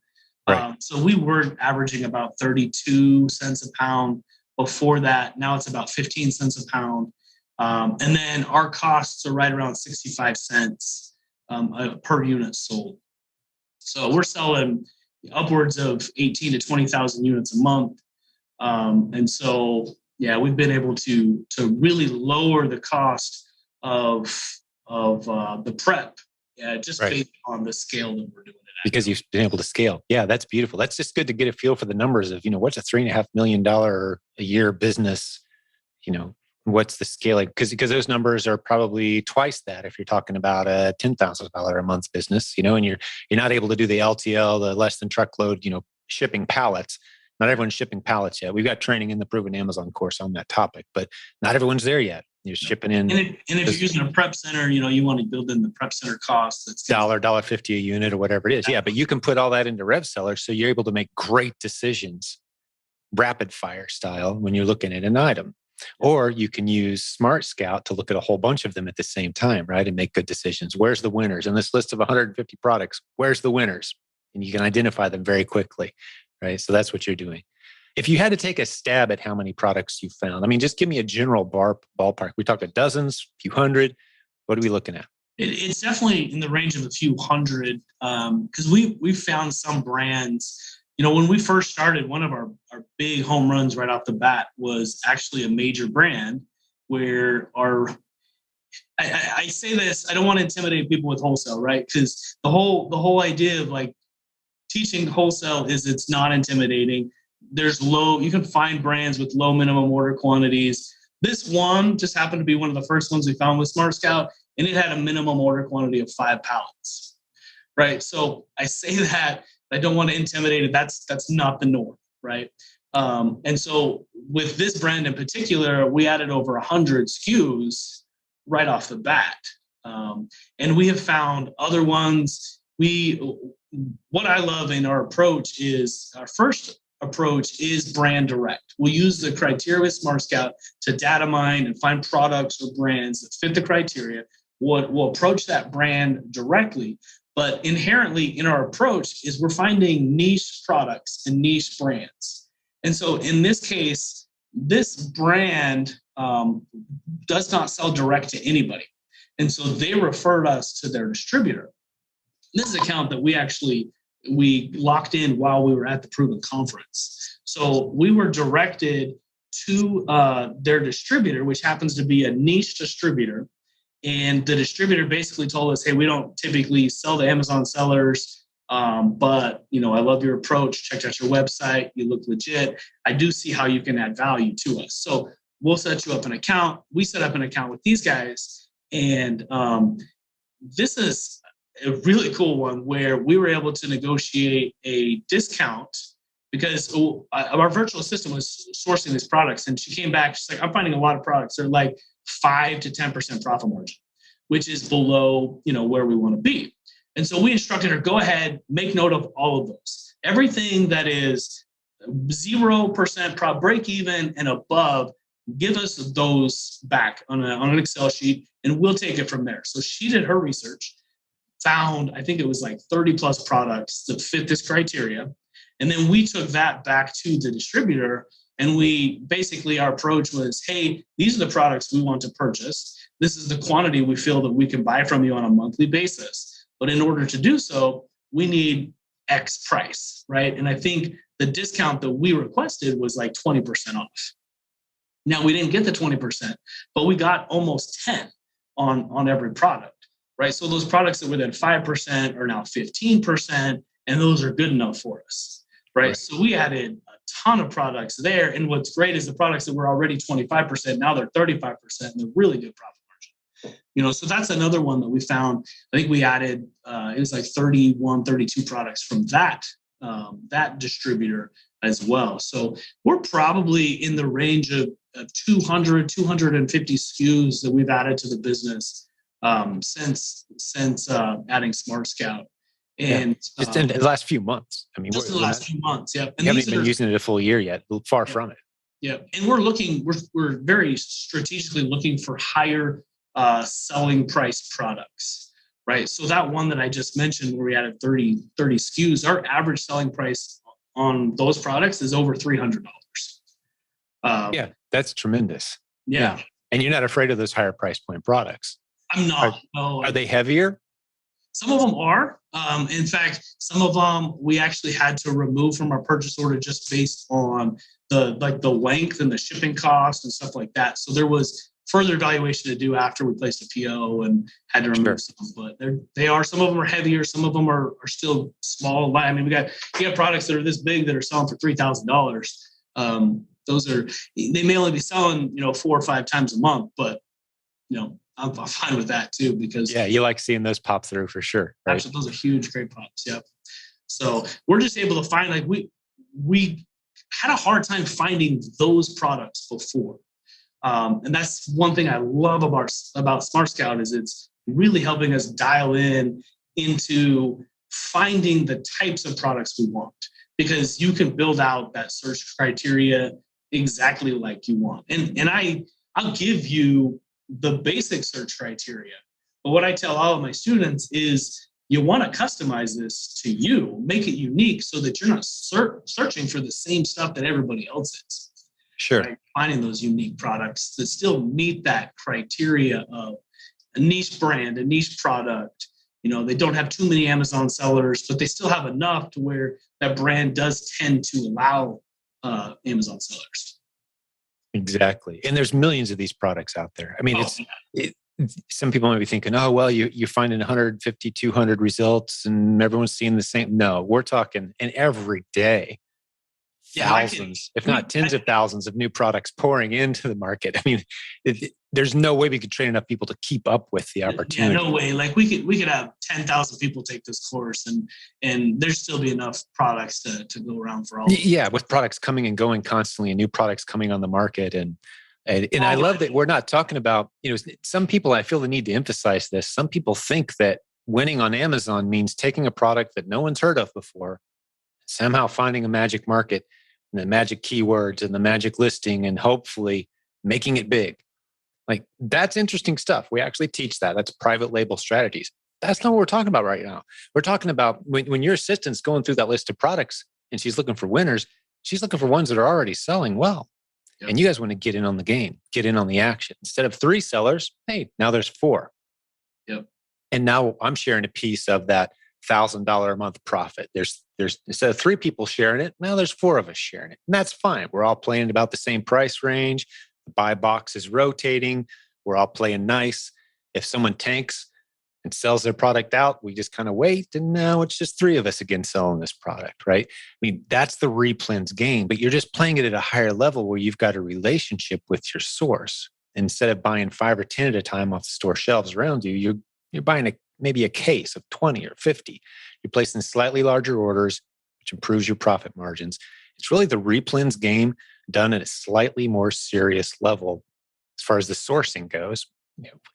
Right. So we were averaging about 32 cents a pound before that. Now it's about 15 cents a pound. And then our costs are right around 65 cents per unit sold. So we're selling upwards of 18 to 20,000 units a month. And so, yeah, we've been able to really lower the cost of the prep, just based on the scale that we're doing it at. Because you've been able to scale. Yeah, that's beautiful. That's just good to get a feel for the numbers of, you know, what's a $3.5 million a year business, you know, what's the scaling? Because those numbers are probably twice that if you're talking about a $10,000 a month business, you know, and you're not able to do the LTL, the less than truckload, you know, shipping pallets. Not everyone's shipping pallets yet. We've got training in the Proven Amazon course on that topic, but not everyone's there yet. You're shipping in. And if you're using a prep center, you know, you want to build in the prep center cost. That's $1.50 a unit or whatever it is. Yeah, but you can put all that into RevSeller, so you're able to make great decisions, rapid fire style, when you're looking at an item. Or you can use Smart Scout to look at a whole bunch of them at the same time, right? And make good decisions. Where's the winners? In this list of 150 products, where's the winners? And you can identify them very quickly, right? So that's what you're doing. If you had to take a stab at how many products you found, I mean, just give me a general ballpark. We talked about dozens, a few hundred. What are we looking at? It's definitely in the range of a few hundred, because we found some brands. You know, when we first started, one of our big home runs right off the bat was actually a major brand where I say this, I don't want to intimidate people with wholesale, right? Because the whole idea of like teaching wholesale is it's not intimidating. You can find brands with low minimum order quantities. This one just happened to be one of the first ones we found with Smart Scout, and it had a minimum order quantity of 5 pallets, right? So I say that, I don't want to intimidate it. That's not the norm, right? And so with this brand in particular, we added over 100 SKUs right off the bat. And we have found other ones. What I love in our approach is, our first approach is brand direct. We'll use the criteria with Smart Scout to data mine and find products or brands that fit the criteria. We'll approach that brand directly. But inherently in our approach is we're finding niche products and niche brands. And so in this case, this brand does not sell direct to anybody. And so they referred us to their distributor. This is an account that we locked in while we were at the Proven Conference. So we were directed to their distributor, which happens to be a niche distributor. And the distributor basically told us, hey, we don't typically sell to Amazon sellers, but, you know, I love your approach. Checked out your website. You look legit. I do see how you can add value to us. So we'll set you up an account. We set up an account with these guys. And this is a really cool one where we were able to negotiate a discount because our virtual assistant was sourcing these products. And she came back, she's like, I'm finding a lot of products. They're like 5 to 10% profit margin, which is below, where we want to be. And so we instructed her, go ahead, make note of all of those. Everything that is 0% break even and above, give us those back on an Excel sheet, and we'll take it from there. So she did her research, found, I think it was like 30 plus products that fit this criteria. And then we took that back to the distributor, and our approach was, hey, these are the products we want to purchase. This is the quantity we feel that we can buy from you on a monthly basis. But in order to do so, we need X price, right? And I think the discount that we requested was like 20% off. Now, we didn't get the 20%, but we got almost 10 on every product, right? So those products that were then 5% are now 15%, and those are good enough for us, right? So we added a ton of products there. And what's great is the products that were already 25%, now they're 35%, and they're really good profit. So that's another one that we found. I think we added, it was like 31, 32 products from that distributor as well. So we're probably in the range of 200, 250 SKUs that we've added to the business since adding Smart Scout. And just in the last few months. I mean, just in the last few months, yeah. And you haven't been using it a full year yet. Far from it. Yeah, and we're very strategically looking for higher selling price products, right? So that one that I just mentioned where we added 30 SKUs, our average selling price on those products is over $300. Yeah, that's tremendous. Yeah. And you're not afraid of those higher price point products? I'm not. Are they heavier? Some of them are. In fact, some of them we actually had to remove from our purchase order just based on the length and the shipping cost and stuff like that. So there was further evaluation to do after we placed a PO and had to remove some. But some of them are heavier. Some of them are still small. I mean, we got products that are this big that are selling for $3,000. They may only be selling, 4 or 5 times a month, but I'm fine with that too, because you like seeing those pop through for sure. Right? Actually, those are huge, great pops. Yep. So we're just able to find, we had a hard time finding those products before. And that's one thing I love about Smart Scout is it's really helping us dial into finding the types of products we want, because you can build out that search criteria exactly like you want. And I'll give you the basic search criteria. But what I tell all of my students is you want to customize this to you, make it unique so that you're not searching for the same stuff that everybody else is. Sure. Right? Finding those unique products that still meet that criteria of a niche brand, a niche product. They don't have too many Amazon sellers, but they still have enough to where that brand does tend to allow Amazon sellers. Exactly. And there's millions of these products out there. I mean, some people might be thinking, oh, well, you're finding 150, 200 results and everyone's seeing the same. No, we're talking, and every day, thousands, if not tens of thousands of new products pouring into the market. I mean, there's no way we could train enough people to keep up with the opportunity. Yeah, no way. Like we could have 10,000 people take this course and there's still be enough products to go around for all. Yeah, with products coming and going constantly and new products coming on the market. And I love that we're not talking about, some people, I feel the need to emphasize this. Some people think that winning on Amazon means taking a product that no one's heard of before, somehow finding a magic market and the magic keywords and the magic listing and hopefully making it big. Like, that's interesting stuff. We actually teach that. That's private label strategies. That's not what we're talking about right now. We're talking about when your assistant's going through that list of products and she's looking for winners, she's looking for ones that are already selling well. Yep. And you guys want to get in on the game, get in on the action. Instead of 3 sellers, hey, now there's 4. Yep. And now I'm sharing a piece of that $1,000 a month profit. There's instead of 3 people sharing it, now there's 4 of us sharing it. And that's fine. We're all playing about the same price range. The buy box is rotating. We're all playing nice. If someone tanks, and sells their product out. We just kind of wait. And now it's just three of us again selling this product, right? I mean, that's the replens game, but you're just playing it at a higher level where you've got a relationship with your source. Instead of buying 5 or 10 at a time off the store shelves around you, you're buying maybe a case of 20 or 50. You're placing slightly larger orders, which improves your profit margins. It's really the replens game done at a slightly more serious level as far as the sourcing goes,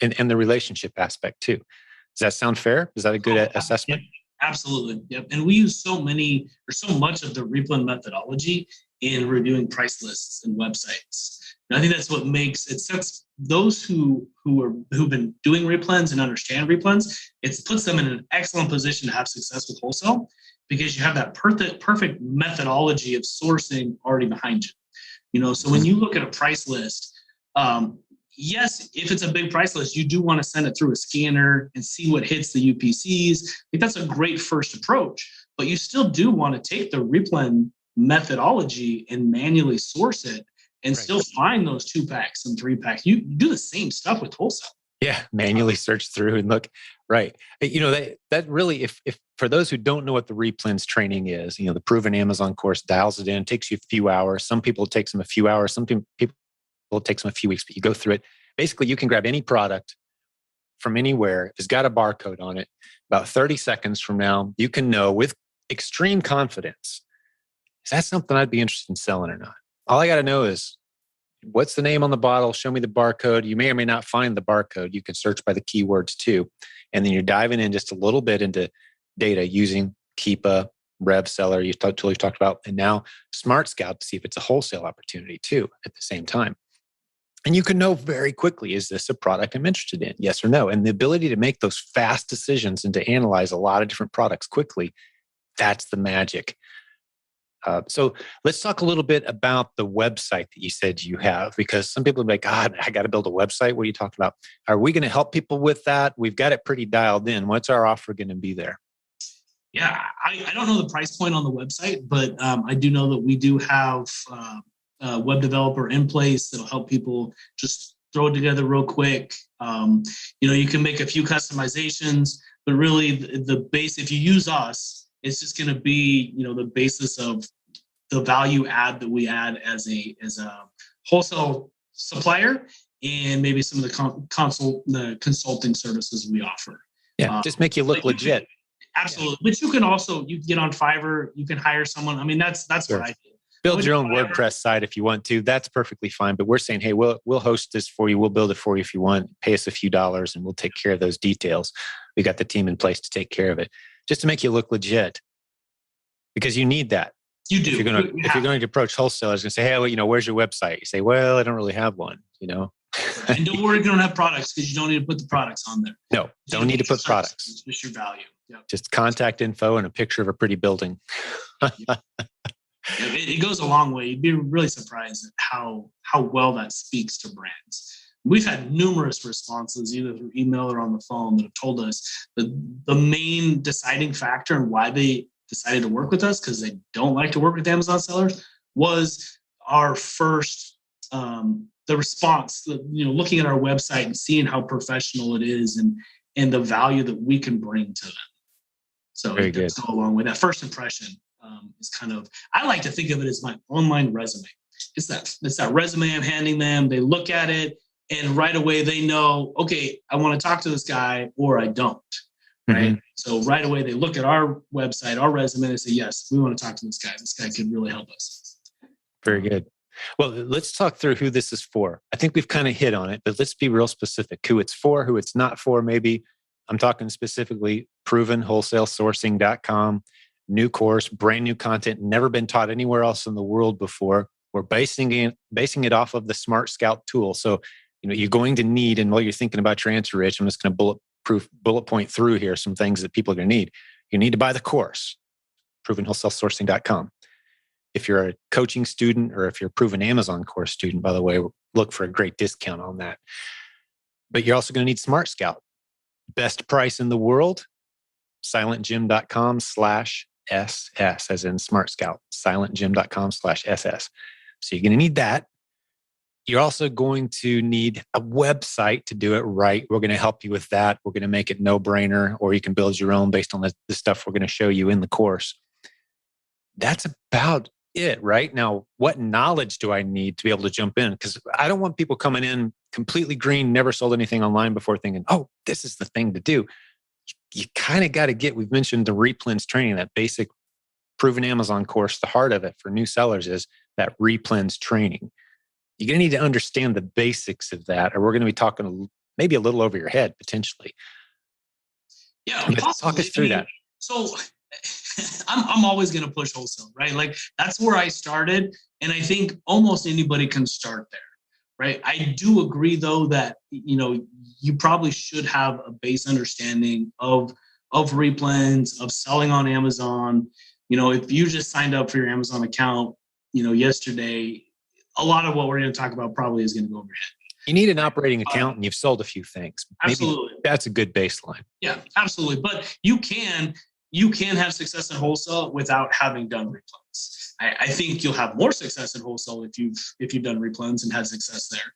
and the relationship aspect too. Does that sound fair? Is that a good assessment? Yep, absolutely. Yep. And we use so much of the replen methodology in reviewing price lists and websites. And I think that's what sets those who've been doing replens and understand replens, it puts them in an excellent position to have success with wholesale because you have that perfect methodology of sourcing already behind you. So when you look at a price list, yes, if it's a big price list, you do want to send it through a scanner and see what hits the UPCs. I think that's a great first approach, but you still do want to take the replen methodology and manually source it and still find those 2-packs and 3-packs. You do the same stuff with wholesale. Yeah, manually search through and look. Right. That really, if for those who don't know what the replens training is, the proven Amazon course dials it in, takes you a few hours. Some people it takes them a few hours. Some people it takes them a few weeks, but you go through it. Basically, you can grab any product from anywhere. If it's got a barcode on it, about 30 seconds from now, you can know with extreme confidence, is that something I'd be interested in selling or not? All I got to know is, what's the name on the bottle? Show me the barcode. You may or may not find the barcode. You can search by the keywords too. And then you're diving in just a little bit into data using Keepa, RevSeller, you totally talked about, and now Smart Scout to see if it's a wholesale opportunity too at the same time. And you can know very quickly, is this a product I'm interested in? Yes or no. And the ability to make those fast decisions and to analyze a lot of different products quickly, that's the magic. So let's talk a little bit about the website that you said you have, because some people are like, God, I got to build a website. What are you talking about? Are we going to help people with that? We've got it pretty dialed in. What's our offer going to be there? Yeah, I don't know the price point on the website, but I do know that we do have a web developer in place that'll help people just throw it together real quick. You can make a few customizations, but really the base, if you use us, it's just going to be, the basis of the value add that we add as a wholesale supplier, and maybe some of the consulting services we offer. Yeah, just make you look legit. Absolutely. Yeah. But you can get on Fiverr, you can hire someone. I mean, that's sure. What I do. Build your own WordPress site if you want to. That's perfectly fine. But we're saying, hey, we'll host this for you. We'll build it for you if you want. Pay us a few dollars and we'll take care of those details. We got the team in place to take care of it, just to make you look legit. Because you need that. You do. If you're going to approach wholesalers and say, hey, where's your website? You say, well, I don't really have one, And don't worry if you don't have products, because you don't need to put the products on there. No, don't need to put products. It's just your value. Yep. Just contact info and a picture of a pretty building. It goes a long way. You'd be really surprised at how well that speaks to brands. We've had numerous responses, either through email or on the phone, that have told us that the main deciding factor in why they decided to work with us, because they don't like to work with Amazon sellers, was our first the response. Looking at our website and seeing how professional it is and the value that we can bring to them. So it does go a long way. That first impression is kind of, I like to think of it as my online resume. It's that resume I'm handing them. They look at it and right away they know, okay, I want to talk to this guy or I don't. Right. Mm-hmm. So right away they look at our website, our resume, and they say, yes, we want to talk to this guy. This guy could really help us. Very good. Well, let's talk through who this is for. I think we've kind of hit on it, but let's be real specific. Who it's for, who it's not for, maybe. I'm talking specifically provenwholesalesourcing.com, new course, brand new content, never been taught anywhere else in the world before. We're basing it off of the Smart Scout tool. So, you're going to need, and while you're thinking about your answer, Rich, I'm just going to bullet point through here some things that people are going to need. You need to buy the course, provenwholesalesourcing.com. If you're a coaching student or if you're a proven Amazon course student, by the way, look for a great discount on that. But you're also going to need Smart Scout. Best price in the world, silentjim.com/SS, as in Smart Scout, silentjim.com/SS. So you're going to need that. You're also going to need a website to do it right. We're going to help you with that. We're going to make it no brainer, or you can build your own based on the stuff we're going to show you in the course. That's about it, right? Now, what knowledge do I need to be able to jump in? Because I don't want people coming in completely green, never sold anything online before, thinking, oh, this is the thing to do. You kind of got to get, we've mentioned the replens training, that basic proven Amazon course. The heart of it for new sellers is that replens training. You're going to need to understand the basics of that, or we're going to be talking maybe a little over your head potentially. Yeah, talk us through that. So I'm always going to push wholesale, right? Like that's where I started. And I think almost anybody can start there, right? I do agree though that, you probably should have a base understanding of replens, of selling on Amazon. If you just signed up for your Amazon account, yesterday, a lot of what we're going to talk about probably is going to go over your head. You need an operating account and you've sold a few things. Absolutely. Maybe that's a good baseline. Yeah, absolutely. But you can have success in wholesale without having done replens. I think you'll have more success in wholesale if you've done replens and had success there.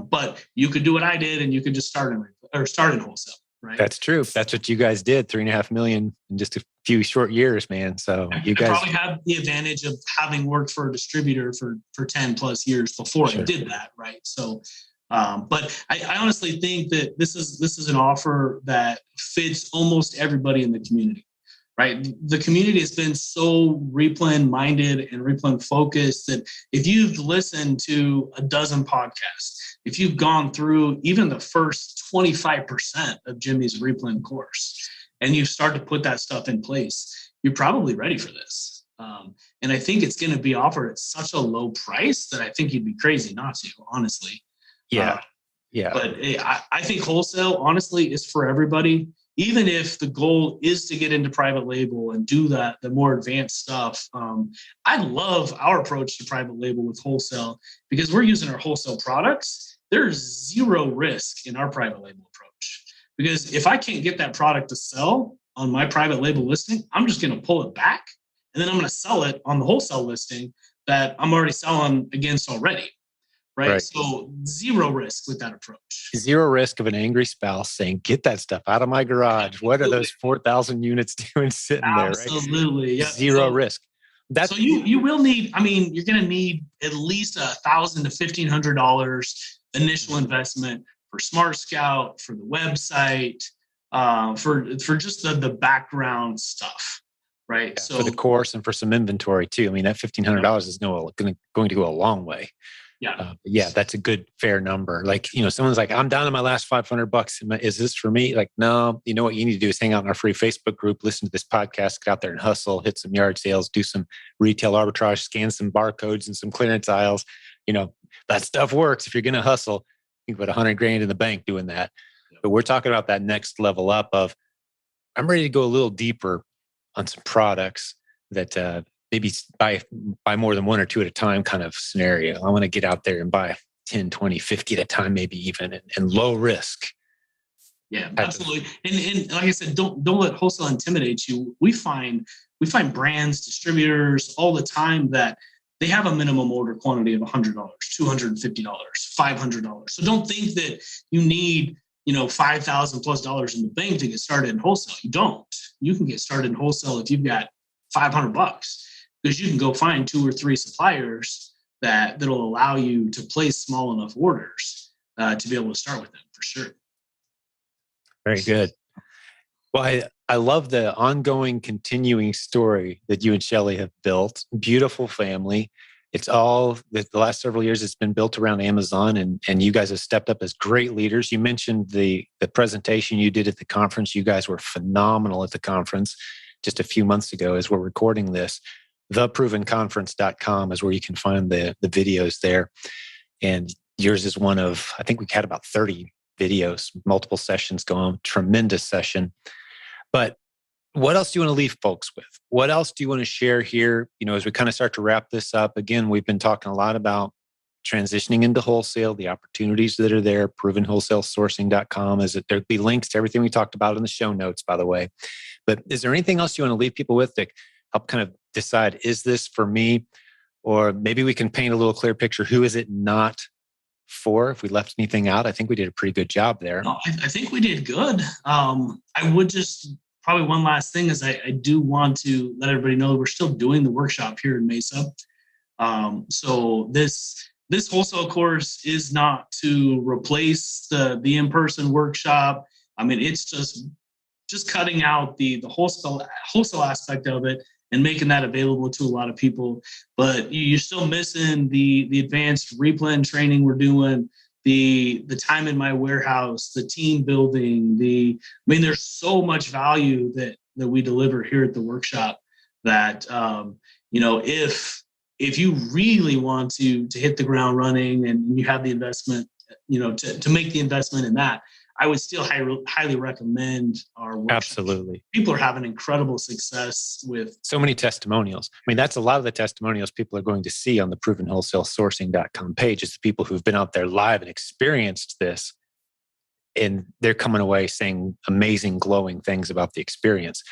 But you could do what I did and you could just start in wholesale. Right. That's true. That's what you guys did. 3.5 million in just a few short years, man. So you guys probably have the advantage of having worked for a distributor for 10 plus years before I did that. Right. So, but I honestly think that this is an offer that fits almost everybody in the community. Right. The community has been so replen minded and replen focused that if you've listened to a dozen podcasts, if you've gone through even the first 25% of Jimmy's replen course and you start to put that stuff in place, you're probably ready for this. And I think it's going to be offered at such a low price that I think you'd be crazy not to, honestly. Yeah. But I think wholesale, honestly, is for everybody. Even if the goal is to get into private label and do the more advanced stuff, I love our approach to private label with wholesale because we're using our wholesale products. There's zero risk in our private label approach because if I can't get that product to sell on my private label listing, I'm just going to pull it back and then I'm going to sell it on the wholesale listing that I'm already selling against already. Right. So zero risk with that approach. Zero risk of an angry spouse saying, get that stuff out of my garage. What are those 4,000 units doing sitting there? Right? Absolutely. Yeah. Zero risk. So you will need, you're going to need at least $1,000 to $1,500 initial investment for Smart Scout, for the website, for just the background stuff. Right. Yeah, so for the course and for some inventory too. That $1,500 is going to go a long way. Yeah. That's a good, fair number. Like, someone's like, I'm down to my last $500. Is this for me? Like, no, you know what you need to do is hang out in our free Facebook group, listen to this podcast, get out there and hustle, hit some yard sales, do some retail arbitrage, scan some barcodes and some clearance aisles. That stuff works. If you're going to hustle, you can put $100,000 in the bank doing that. But we're talking about that next level up of, I'm ready to go a little deeper on some products that, maybe buy more than one or two at a time kind of scenario. I want to get out there and buy 10, 20, 50 at a time, maybe even, and low risk. Yeah, absolutely. And like I said, don't let wholesale intimidate you. We find brands, distributors all the time that they have a minimum order quantity of $100, $250, $500. So don't think that you need, $5,000 plus in the bank to get started in wholesale. You don't. You can get started in wholesale if you've got $500. Because you can go find 2 or 3 suppliers that'll allow you to place small enough orders to be able to start with them for sure. Very good. Well, I love the ongoing, continuing story that you and Shelly have built. Beautiful family. It's all the last several years. It's been built around Amazon, and you guys have stepped up as great leaders. You mentioned the presentation you did at the conference. You guys were phenomenal at the conference just a few months ago as we're recording this. theprovenconference.com is where you can find the videos there. And yours is one of, I think we had about 30 videos, multiple sessions going, tremendous session. But what else do you want to leave folks with? What else do you want to share here? As we kind of start to wrap this up, again, we've been talking a lot about transitioning into wholesale, the opportunities that are there, provenwholesalesourcing.com. There'll be links to everything we talked about in the show notes, by the way. But is there anything else you want to leave people with to help kind of decide, is this for me? Or maybe we can paint a little clear picture. Who is it not 4? If we left anything out, I think we did a pretty good job there. No, I think we did good. I would just probably one last thing is I do want to let everybody know that we're still doing the workshop here in Mesa. So this wholesale course is not to replace the in-person workshop. I mean, it's just cutting out the wholesale aspect of it and making that available to a lot of people. But you're still missing the advanced replan training we're doing, the time in my warehouse, the team building, there's so much value that we deliver here at the workshop that if you really want to hit the ground running and you have the investment, to make the investment in that, I would still highly recommend our workshop. Absolutely. People are having incredible success with so many testimonials. I mean, that's a lot of the testimonials people are going to see on the provenwholesalesourcing.com page is the people who've been out there live and experienced this. And they're coming away saying amazing, glowing things about the experience.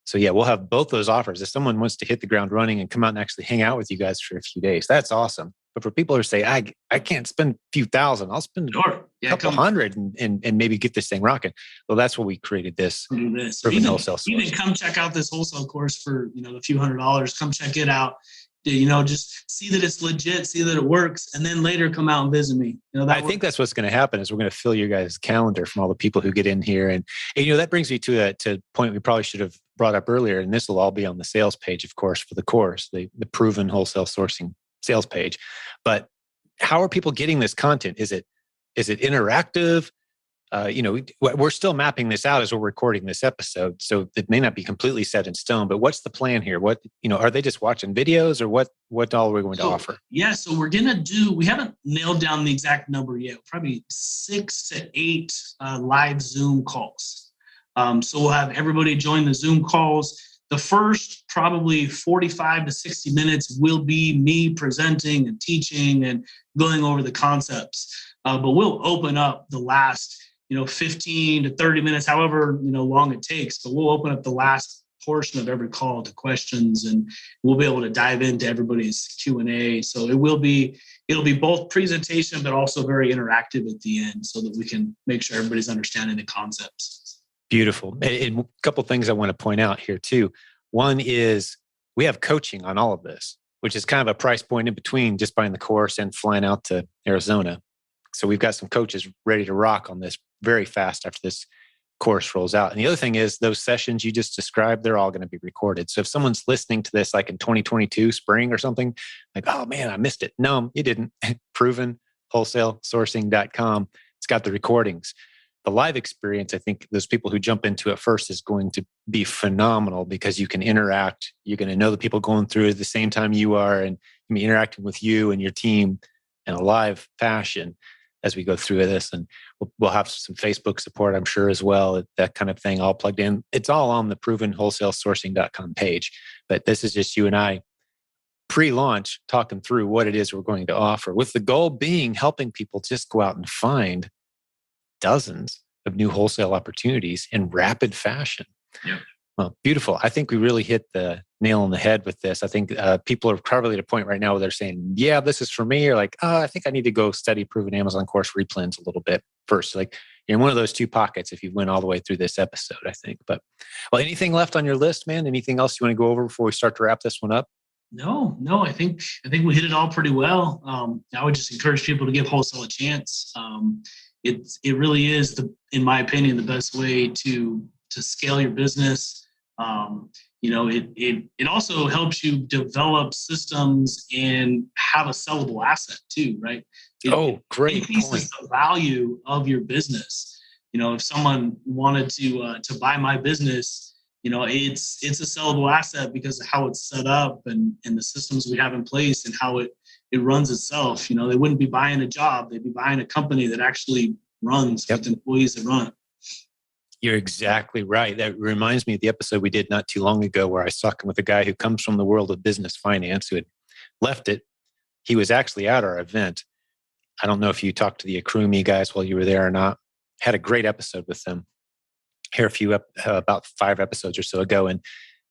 So yeah, we'll have both those offers. If someone wants to hit the ground running and come out and actually hang out with you guys for a few days, that's awesome. But for people who say, I can't spend a few thousand, I'll spend a couple hundred and maybe get this thing rocking. Well, that's what we created this. Wholesale even come check out this wholesale course for, a few $100s. Come check it out. Just see that it's legit, see that it works, and then later come out and visit me. I think that's what's going to happen is we're going to fill your guys' calendar from all the people who get in here. And that brings me to a point we probably should have brought up earlier. And this will all be on the sales page, of course, for the course, the Proven Wholesale Sourcing sales page. But how are people getting this content? Is it interactive? We're still mapping this out as we're recording this episode, so it may not be completely set in stone. But what's the plan here? What are they just watching videos, or what all are we going to offer? Yeah, so we're gonna we haven't nailed down the exact number yet. Probably 6 to 8 live Zoom calls. So we'll have everybody join the Zoom calls. The first probably 45 to 60 minutes will be me presenting and teaching and going over the concepts. But we'll open up the last 15 to 30 minutes, however long it takes. But we'll open up the last portion of every call to questions, and we'll be able to dive into everybody's Q&A. So it'll be both presentation, but also very interactive at the end, so that we can make sure everybody's understanding the concepts. Beautiful. And a couple of things I want to point out here too. One is we have coaching on all of this, which is kind of a price point in between just buying the course and flying out to Arizona. So we've got some coaches ready to rock on this very fast after this course rolls out. And the other thing is those sessions you just described, they're all going to be recorded. So if someone's listening to this like in 2022 spring or something, like, oh man, I missed it. No, you didn't. ProvenWholesaleSourcing.com. It's got the recordings. The live experience, I think those people who jump into it first is going to be phenomenal because you can interact. You're going to know the people going through it at the same time you are, and be interacting with you and your team in a live fashion as we go through this. And we'll have some Facebook support, I'm sure, as well, that kind of thing all plugged in. It's all on the ProvenWholesaleSourcing.com page. But this is just you and I pre-launch talking through what it is we're going to offer, with the goal being helping people just go out and find dozens of new wholesale opportunities in rapid fashion. Yeah. Well, beautiful. I think we really hit the nail on the head with this. I think people are probably at a point right now where they're saying, yeah, this is for me, or like, oh, I think I need to go study Proven Amazon course replans a little bit first. Like you're in one of those two pockets if you went all the way through this episode, I think. But well, anything left on your list, man? Anything else you want to go over before we start to wrap this one up? No, I think we hit it all pretty well. I would just encourage people to give wholesale a chance. It really is, in my opinion, the best way to scale your business. It also helps you develop systems and have a sellable asset too, right? Great increases the value of your business. If someone wanted to buy my business, it's a sellable asset because of how it's set up and the systems we have in place and how it runs itself. They wouldn't be buying a job; they'd be buying a company that actually runs with employees that run it. You're exactly right. That reminds me of the episode we did not too long ago where I was talking with a guy who comes from the world of business finance who had left it. He was actually at our event. I don't know if you talked to the Accrumi guys while you were there or not. Had a great episode with them here about 5 episodes or so ago. And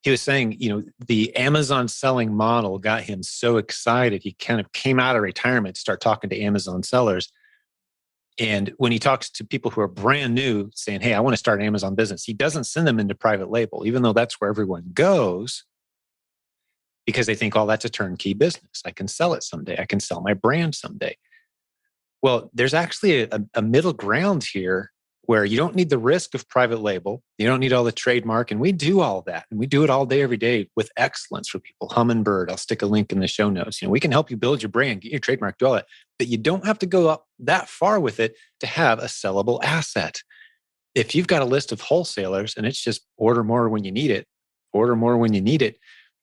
he was saying, the Amazon selling model got him so excited. He kind of came out of retirement to start talking to Amazon sellers. And when he talks to people who are brand new saying, hey, I want to start an Amazon business, he doesn't send them into private label, even though that's where everyone goes, because they think, oh, that's a turnkey business. I can sell it someday. I can sell my brand someday. Well, there's actually a middle ground here where you don't need the risk of private label. You don't need all the trademark. And we do all that. And we do it all day, every day with excellence for people. Hummingbird, I'll stick a link in the show notes. We can help you build your brand, get your trademark, do all that. But you don't have to go up that far with it to have a sellable asset. If you've got a list of wholesalers and it's just order more when you need it, order more when you need it,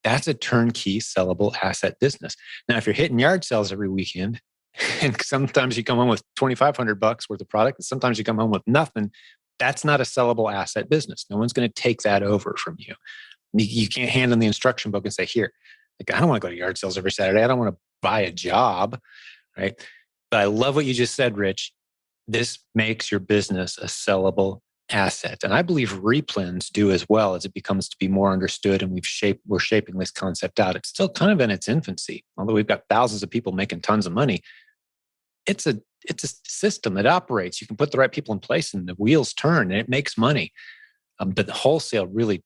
that's a turnkey sellable asset business. Now, if you're hitting yard sales every weekend, and sometimes you come home with $2,500 worth of product, and sometimes you come home with nothing, that's not a sellable asset business. No one's going to take that over from you. You can't hand them the instruction book and say, here, like, I don't want to go to yard sales every Saturday. I don't want to buy a job, right? But I love what you just said, Rich. This makes your business a sellable asset. And I believe replens do as well, as it becomes to be more understood and we're shaping this concept out. It's still kind of in its infancy. Although we've got thousands of people making tons of money, it's a system that operates. You can put the right people in place and the wheels turn and it makes money. But the wholesale really,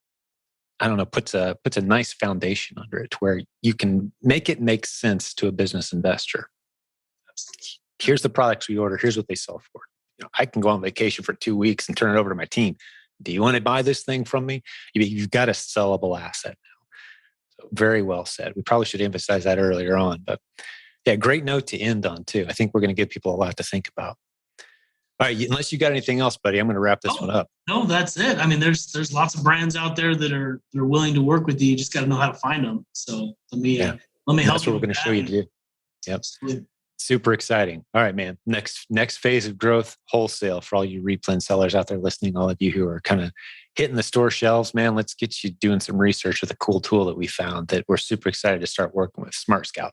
I don't know, puts a nice foundation under it to where you can make it make sense to a business investor. Here's the products we order. Here's what they sell for. I can go on vacation for 2 weeks and turn it over to my team. Do you want to buy this thing from me? You've got a sellable asset now. So very well said. We probably should emphasize that earlier on, but yeah, great note to end on too. I think we're going to give people a lot to think about. All right, unless you got anything else, buddy, I'm going to wrap this one up. No, that's it. I mean, there's lots of brands out there that are willing to work with you. You just got to know how to find them. So let me help. That's what we're going to show you to do. Yep. Absolutely. Super exciting. All right, man. Next phase of growth, wholesale, for all you replen sellers out there listening, all of you who are kind of hitting the store shelves, man, let's get you doing some research with a cool tool that we found that we're super excited to start working with, Smart Scout.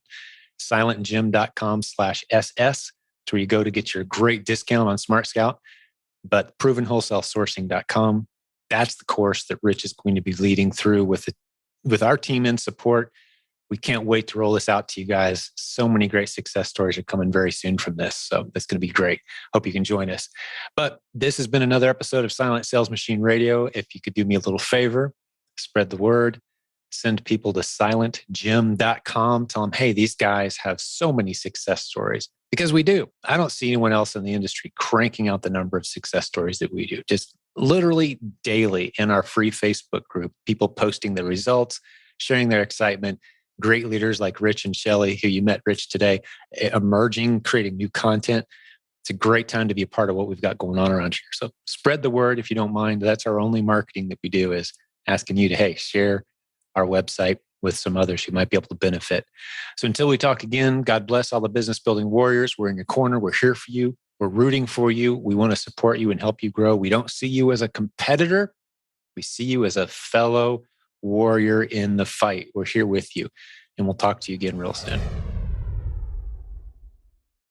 silentjim.com/SS. It's where you go to get your great discount on Smart Scout. But provenwholesalesourcing.com, that's the course that Rich is going to be leading through with our team in support. We can't wait to roll this out to you guys. So many great success stories are coming very soon from this. So that's going to be great. Hope you can join us. But this has been another episode of Silent Sales Machine Radio. If you could do me a little favor, spread the word, send people to silentjim.com. Tell them, hey, these guys have so many success stories. Because we do. I don't see anyone else in the industry cranking out the number of success stories that we do. Just literally daily in our free Facebook group, people posting the results, sharing their excitement. Great leaders like Rich and Shelly, who you met, Rich, today, emerging, creating new content. It's a great time to be a part of what we've got going on around here. So spread the word if you don't mind. That's our only marketing that we do, is asking you to, hey, share our website with some others who might be able to benefit. So until we talk again, God bless all the business building warriors. We're in your corner. We're here for you. We're rooting for you. We want to support you and help you grow. We don't see you as a competitor. We see you as a fellow warrior in the fight. We're here with you. And we'll talk to you again real soon.